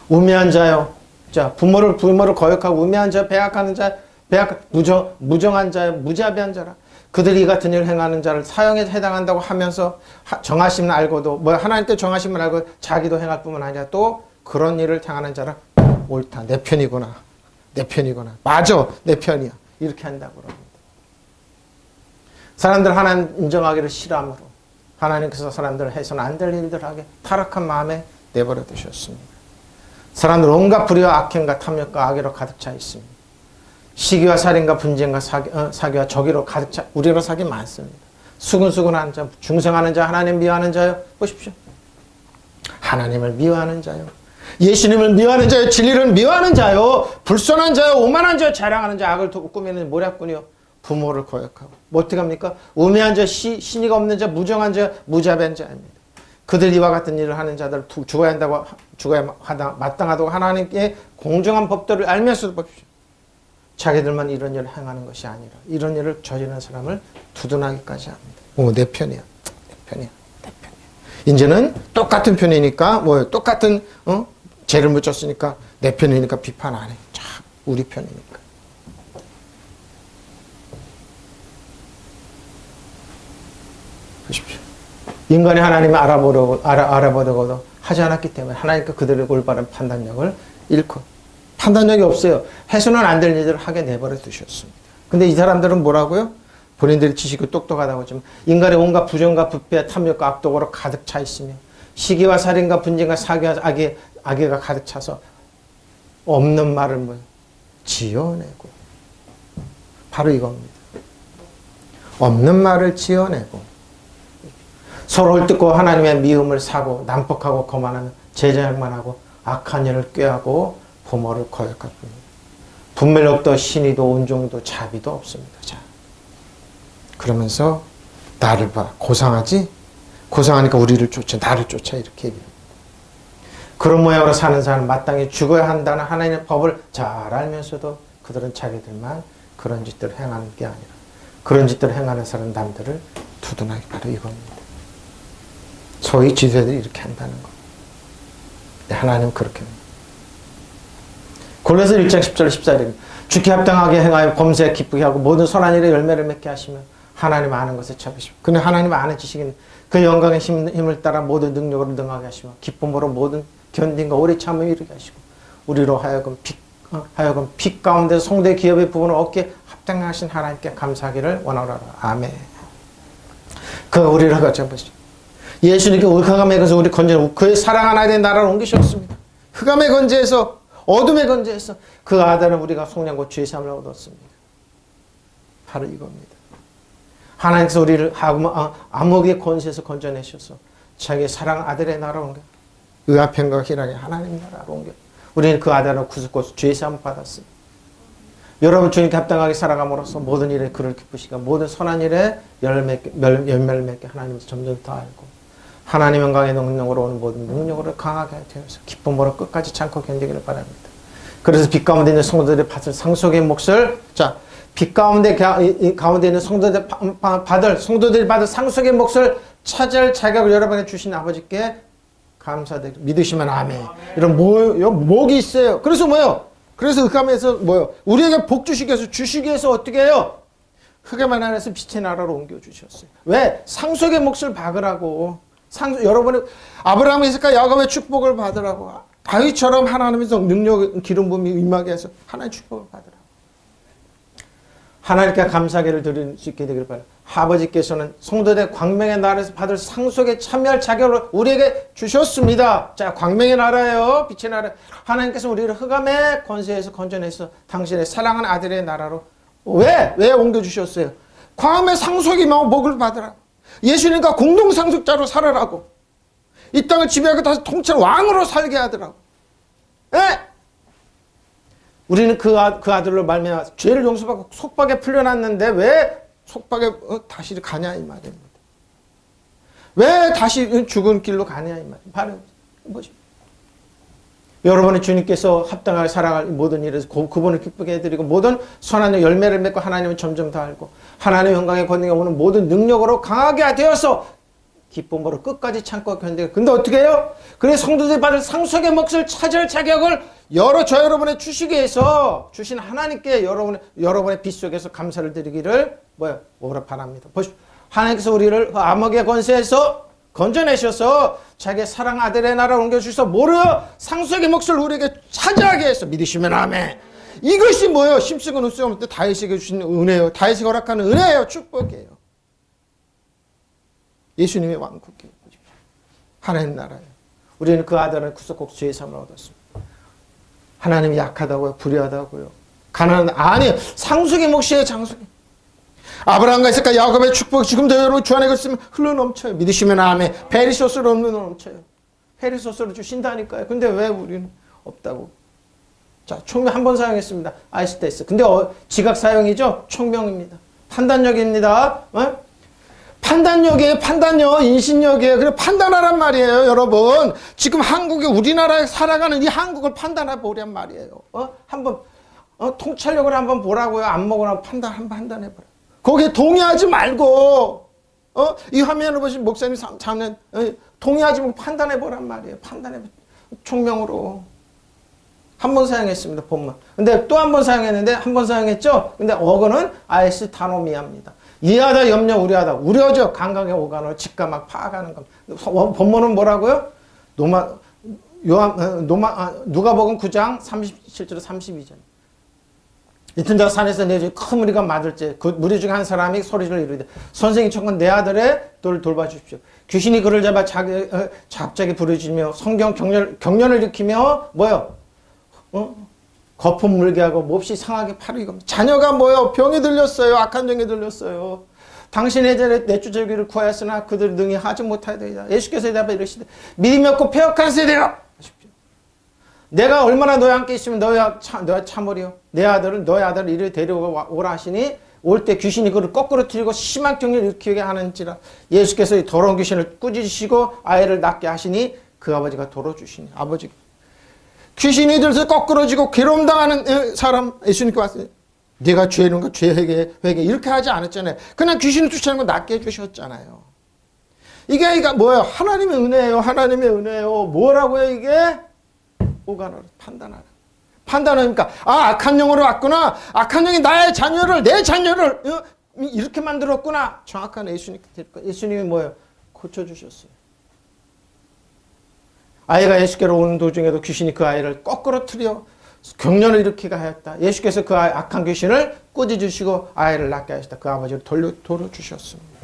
우매한 자요. 자, 부모를 거역하고 우매한 자, 배악하는 자, 무정한 자, 무자비한 자라. 그들이 이 같은 일을 행하는 자를 사형에 해당한다고 하면서 정하심을 알고도 하나님께 정하심을 알고 자기도 행할 뿐만 아니라 또 그런 일을 행하는 자를 옳다. 내 편이구나. 내 편이구나. 맞아. 내 편이야. 이렇게 한다고 그럽니다. 사람들 하나님 인정하기를 싫어함으로 하나님께서 사람들을 해서는 안 될 일들 하게 타락한 마음에 내버려 두셨습니다. 사람들 온갖 불의와 악행과 탐욕과 악의로 가득 차 있습니다. 시기와 살인과 분쟁과 사기와 적의로 가득 차 우리로 사기 많습니다. 수근수근한 자, 중생하는 자, 하나님 미워하는 자요. 보십시오. 하나님을 미워하는 자요. 예수님을 미워하는 자요. 진리를 미워하는 자요. 불선한 자요. 오만한 자요. 자랑하는 자, 악을 꾸미는 모략꾼이요. 부모를 거역하고 어떻게 합니까? 우매한 자, 신의가 없는 자, 무정한 자, 무자비한 자입니다. 그들 이와 같은 일을 하는 자들 죽어야 마땅하다고 하나님께 공정한 법도를 알면서도 보십시오. 자기들만 이런 일을 행하는 것이 아니라 이런 일을 저지르는 사람을 두둔하기까지 합니다. 내 편이야. 내 편이야. 내 편이야. 이제는 똑같은 편이니까 똑같은 죄를 묻혔으니까 내 편이니까 비판 안 해. 자, 우리 편이니까. 보십시오. 인간이 하나님을 알아보려고도 하지 않았기 때문에 하나님께 그들의 올바른 판단력을 잃고 판단력이 없어요. 해서는 안 될 일들을 하게 내버려 두셨습니다. 근데 이 사람들은 뭐라고요? 본인들이 지식이 똑똑하다고 하지만 인간의 온갖 부정과 부패, 탐욕과 악독으로 가득 차 있으며 시기와 살인과 분쟁과 사기와 악의가 가득 차서 없는 말을 지어내고 바로 이겁니다. 없는 말을 지어내고 서로 헐뜯고 하나님의 미움을 사고 난폭하고 거만하며 제자양만 하고 악한 일을 꾀하고 부모를 거역할 뿐입니다. 분별력도 신의도 온종도 자비도 없습니다. 자, 그러면서 나를 봐. 고상하지? 고상하니까 우리를 쫓아. 나를 쫓아. 이렇게 얘기합니다. 그런 모양으로 사는 사람은 마땅히 죽어야 한다는 하나님의 법을 잘 알면서도 그들은 자기들만 그런 짓들을 행하는 게 아니라 그런 짓들을 행하는 사람 남들을 두둔하기 바로 이겁니다. 소위 지도자들이 이렇게 한다는 거. 하나님은 그렇게 합니다. 골로새 1장 10절 14절입니다. 주께 합당하게 행하여 범사에 기쁘게 하고 모든 선한 일에 열매를 맺게 하시며 하나님 아는 것에 차비시고 근데 하나님 아는 지식인 그 영광의 힘을 따라 모든 능력으로 능하게 하시며 기쁨으로 모든 견딘과 오래 참음을 이루게 하시고 우리로 하여금 빛 가운데 성도의 기업의 부분을 얻게 합당하신 하나님께 감사하기를 원하노라. 아멘. 그 우리를 가져보시죠. 예수님께 흑암의 건져 우리 건져 그의 사랑 하나님의 나라를 옮기셨습니다. 흑암의 건져에서 어둠의 건져에서 그 아들은 우리가 속량과 죄 사함을 얻었습니다. 바로 이겁니다. 하나님께서 우리를 암흑의 권세에서 건져내셔서 자기의 사랑 아들의 나라로 옮겨 의아편과 희락의 하나님 나라로 옮겨 우리는 그 아들을 구속고 죄 사함을 받았습니다. 여러분 주님께 합당하게 살아감으로써 모든 일에 그를 기쁘시고 모든 선한 일에 열매를 맺게 하나님께서 점점 더 알고 하나님 영광의 능력으로 오는 모든 능력으로 강하게 되어서 기쁨으로 끝까지 참고 견디기를 바랍니다. 그래서 빛 가운데 있는 성도들이 받을 상속의 몫을 자, 빛 가운데 있는 성도들이 받을 상속의 몫을 찾을 자격을 여러분에게 주신 아버지께 감사드리고 믿으시면 아멘. 이런 목이 있어요. 그래서 뭐요? 그래서 흑암에서 뭐요? 우리에게 복 주시기 위해서 어떻게 해요? 흑암의 나라에서 빛의 나라로 옮겨 주셨어요. 왜? 상속의 몫을 박으라고. 여러분이 아브라함의 이삭과 야곱의 축복을 받으라고. 다윗처럼 하나님에서 능력 기름 부음이 임하게 해서 하나님의 축복을 받으라고. 하나님께 감사기를 드릴 수 있게 되기를 바랍니다. 아버지께서는 성도들의 광명의 나라에서 받을 상속에 참여할 자격을 우리에게 주셨습니다. 자, 광명의 나라예요. 빛의 나라. 하나님께서 우리를 흑암의 권세에서 건져내서 당신의 사랑하는 아들의 나라로 왜 옮겨주셨어요? 광암의 상속이 복을 받으라고. 예수님과 공동상속자로 살아라고. 이 땅을 지배하고 다시 통치하는 왕으로 살게 하더라고. 예? 우리는 그 아들로 말미암아 죄를 용서받고 속박에 풀려났는데 왜 속박에 다시 가냐 이 말입니다. 왜 다시 죽은 길로 가냐 이 말입니다. 바로 뭐죠? 여러분의 주님께서 합당하게 살아갈 모든 일에서 그분을 기쁘게 해드리고 모든 선한 열매를 맺고 하나님을 점점 더 알고 하나님의 영광의 권능이 오는 모든 능력으로 강하게 되어서 기쁨으로 끝까지 참고 견디고 근데 어떻게 해요? 그래 성도들이 받을 상속의 몫을 찾을 자격을 여러분의 주시기 위해서 주신 하나님께 여러분의 빛 속에서 감사를 드리기를 오라 바랍니다. 보십시오. 하나님께서 우리를 암흑의 권세에서 건져내셔서 자기의 사랑 아들의 나라로 옮겨주셔서 상속의 몫을 우리에게 차지하게 해서 믿으시면 아멘. 이것이 뭐예요? 심쓰고 눈쓰고 없을 때 다윗에게 주신 은혜예요. 다윗이 허락하는 은혜예요. 축복이에요. 예수님의 왕국이에요. 하나님 나라예요. 우리는 그 아들을 구속국 죄의 삶을 얻었습니다. 하나님이 약하다고요? 불의하다고요? 가난한 아니에요. 상속의 몫이에요. 장속의. 아브라함과 이삭과 야곱의 축복이 지금도 여러분 주 안에 있으면 흘러넘쳐요. 믿으시면 아멘. 페리소스로 흘러넘쳐요. 페리소스로 주신다니까요. 근데 왜 우리는 없다고? 자, 총명 한 번 사용했습니다. 아이스테스. 근데 지각 사용이죠? 총명입니다. 판단력입니다. 판단력이에요. 판단력. 인신력이에요. 그래 판단하란 말이에요. 여러분. 지금 한국이 우리나라에 살아가는 이 한국을 판단해 보란 말이에요. 한번 통찰력을 한번 보라고요. 안 먹으라고 한번 판단해 보라. 거기에 동의하지 말고 이 화면을 보신 목사님 자면 동의하지 말고 판단해 보란 말이에요. 판단해 총명으로. 한 번 사용했습니다. 본문. 근데 또 한 번 사용했는데 한 번 사용했죠. 근데 어근은 아이스 타노미아입니다. 이해하다, 염려, 우려하다. 우려죠. 감각의 오간을 직감막 파악하는 겁니다. 본문은 뭐라고요? 누가복음 9장 37절 32절. 이튿날 산에서 내주 큰 무리가 맞을지 그 무리 중에 한 사람이 소리를 이르되 선생님 청건 내 아들의 돌봐주십시오. 귀신이 그를 잡아 갑자기 부르짖으며 성경 경련을 일으키며 거품 물게 하고 몹시 상하게 파르고 자녀가 병이 들렸어요. 악한 병이 들렸어요. 당신의 내주저기를 구하였으나 그들이 능히 하지 못하리이다. 예수께서 대답해 이르시되 믿음이 없고 패역한 세대여, 내가 얼마나 너와 함께 있으면 너야 참으리요. 너의 아들을 이리 데려오라 하시니 올 때 귀신이 그를 거꾸로 틀리고 심한 경련을 일으키게 하는지라. 예수께서 이 더러운 귀신을 꾸짖으시고 아이를 낳게 하시니 그 아버지가 돌아주시니, 아버지 귀신이 들서 거꾸로 지고 괴로움 당하는 사람 예수님께 왔어요. 네가 죄는가 죄 회개 이렇게 하지 않았잖아요. 그냥 귀신을 쫓아내는 거 낫게 해주셨잖아요. 이게 뭐예요? 하나님의 은혜예요. 하나님의 은혜예요. 뭐라고요 이게? 오가노를 판단하라. 판단하니까 악한 영으로 왔구나. 악한 영이 내 자녀를 이렇게 만들었구나. 정확한 예수님이 뭐예요? 고쳐주셨어요. 아이가 예수께로 오는 도중에도 귀신이 그 아이를 거꾸로 틀려 경련을 일으키게 하였다. 예수께서 그 악한 귀신을 꾸짖으시고 아이를 낳게 하셨다. 그 아버지를 돌려주셨습니다.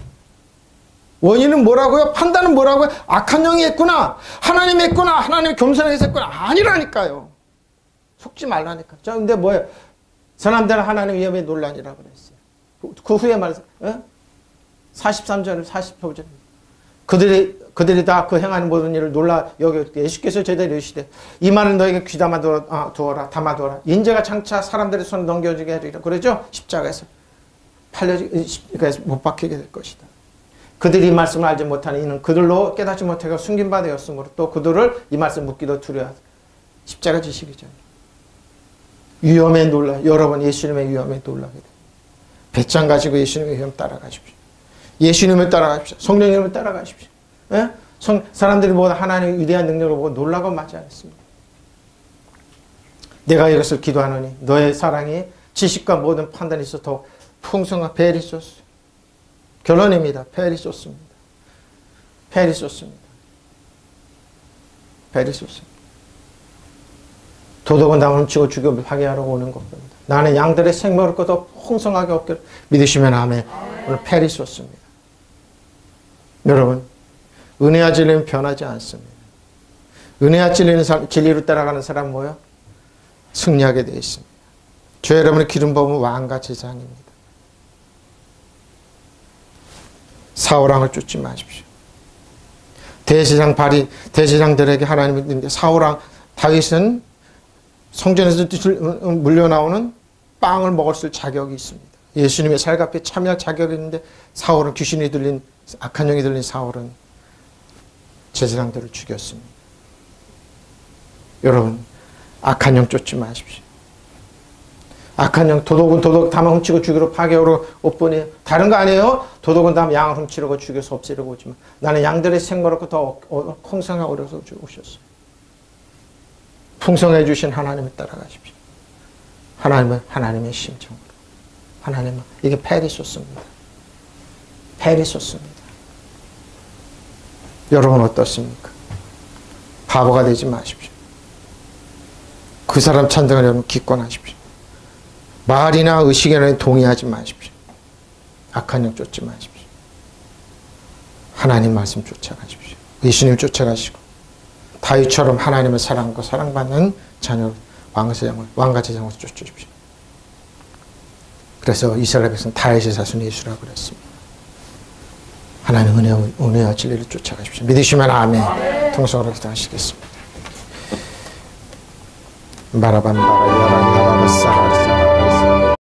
원인은 뭐라고요? 판단은 뭐라고요? 악한 영이 했구나. 하나님이 했구나. 하나님이 겸손하게 했구나. 아니라니까요. 속지 말라니까. 자, 근데 뭐예요? 사람들은 하나님 위험에 논란이라고 그랬어요. 그 후에 말해서 43절, 44절 그들이 다 그 행하는 모든 일을 놀라 여겨 예수께서 제자들이 이르시되 이 말은 너에게 귀담아 담아두어라. 인자가 장차 사람들의 손에 넘겨지게 하리라. 그러죠? 십자가에서 십자가에서 못 박히게 될 것이다. 그들이 이 말씀을 알지 못하는 이는 그들로 깨닫지 못하고 숨긴 바 되었으므로 또 그들을 이 말씀 묻기도 두려워하다. 십자가 지시기 전에 위험에 놀라. 여러분 예수님의 위험에 놀라게 됩니다. 배짱 가지고 예수님의 위험 따라가십시오. 예수님을 따라가십시오. 성령님을 따라가십시오. 예? 사람들이 보다 하나님의 위대한 능력을 보고 놀라고 마지 않습니다. 내가 이것을 기도하노니 너의 사랑이 지식과 모든 판단이 있어 더 풍성한 베리소스. 결론입니다. 베리소스입니다. 베리소스입니다. 베리소스. 도덕은 남을 훔치고 죽여 파괴하러 오는 겁니다. 나는 양들의 생명을 더 풍성하게 얻기를 믿으시면 아멘. 오늘 페리소스입니다. 여러분 은혜와 진리는 변하지 않습니다. 은혜와 진리는 진리로 따라가는 사람은 뭐요? 승리하게 되어 있습니다. 저 여러분의 기름 부음은 왕과 제사장입니다. 사울왕을 쫓지 마십시오. 대제사장들에게 하나님이 있는데 사울왕 다윗은 성전에서 물려나오는 빵을 먹을 자격이 있습니다. 예수님의 살갑게 참여할 자격이 있는데 사울은 악한 영이 들린 사울은 제사장들을 죽였습니다. 여러분 악한 영 쫓지 마십시오. 악한 영 도둑은 다만 훔치고 죽이러 파괴하러 옷보니 다른 거 아니에요? 도둑은 다만 양을 훔치려고 죽여서 없애려고 오지만 나는 양들의 생명을 더 풍성하게 얻어서 오셨어요. 풍성해 주신 하나님을 따라가십시오. 하나님은 하나님의 심정으로. 하나님은 이게 페리소스입니다. 페리소스입니다. 여러분 어떻습니까? 바보가 되지 마십시오. 그 사람 찬정을 여러분 기권하십시오. 말이나 의식에는 동의하지 마십시오. 악한 영 쫓지 마십시오. 하나님 말씀 쫓아가십시오. 예수님 쫓아가시고 다윗처럼 하나님을 사랑하고 사랑받는 자녀 왕과 제사장으로 쫓으십시오. 그래서 이스라엘 백성은 다윗의 자손 예수라고 그랬습니다. 하나님 은혜와 진리를 쫓아가십시오. 믿으시면 아멘. 통성으로 기도하시겠습니다. 바라밤바라 야라야라라 사라사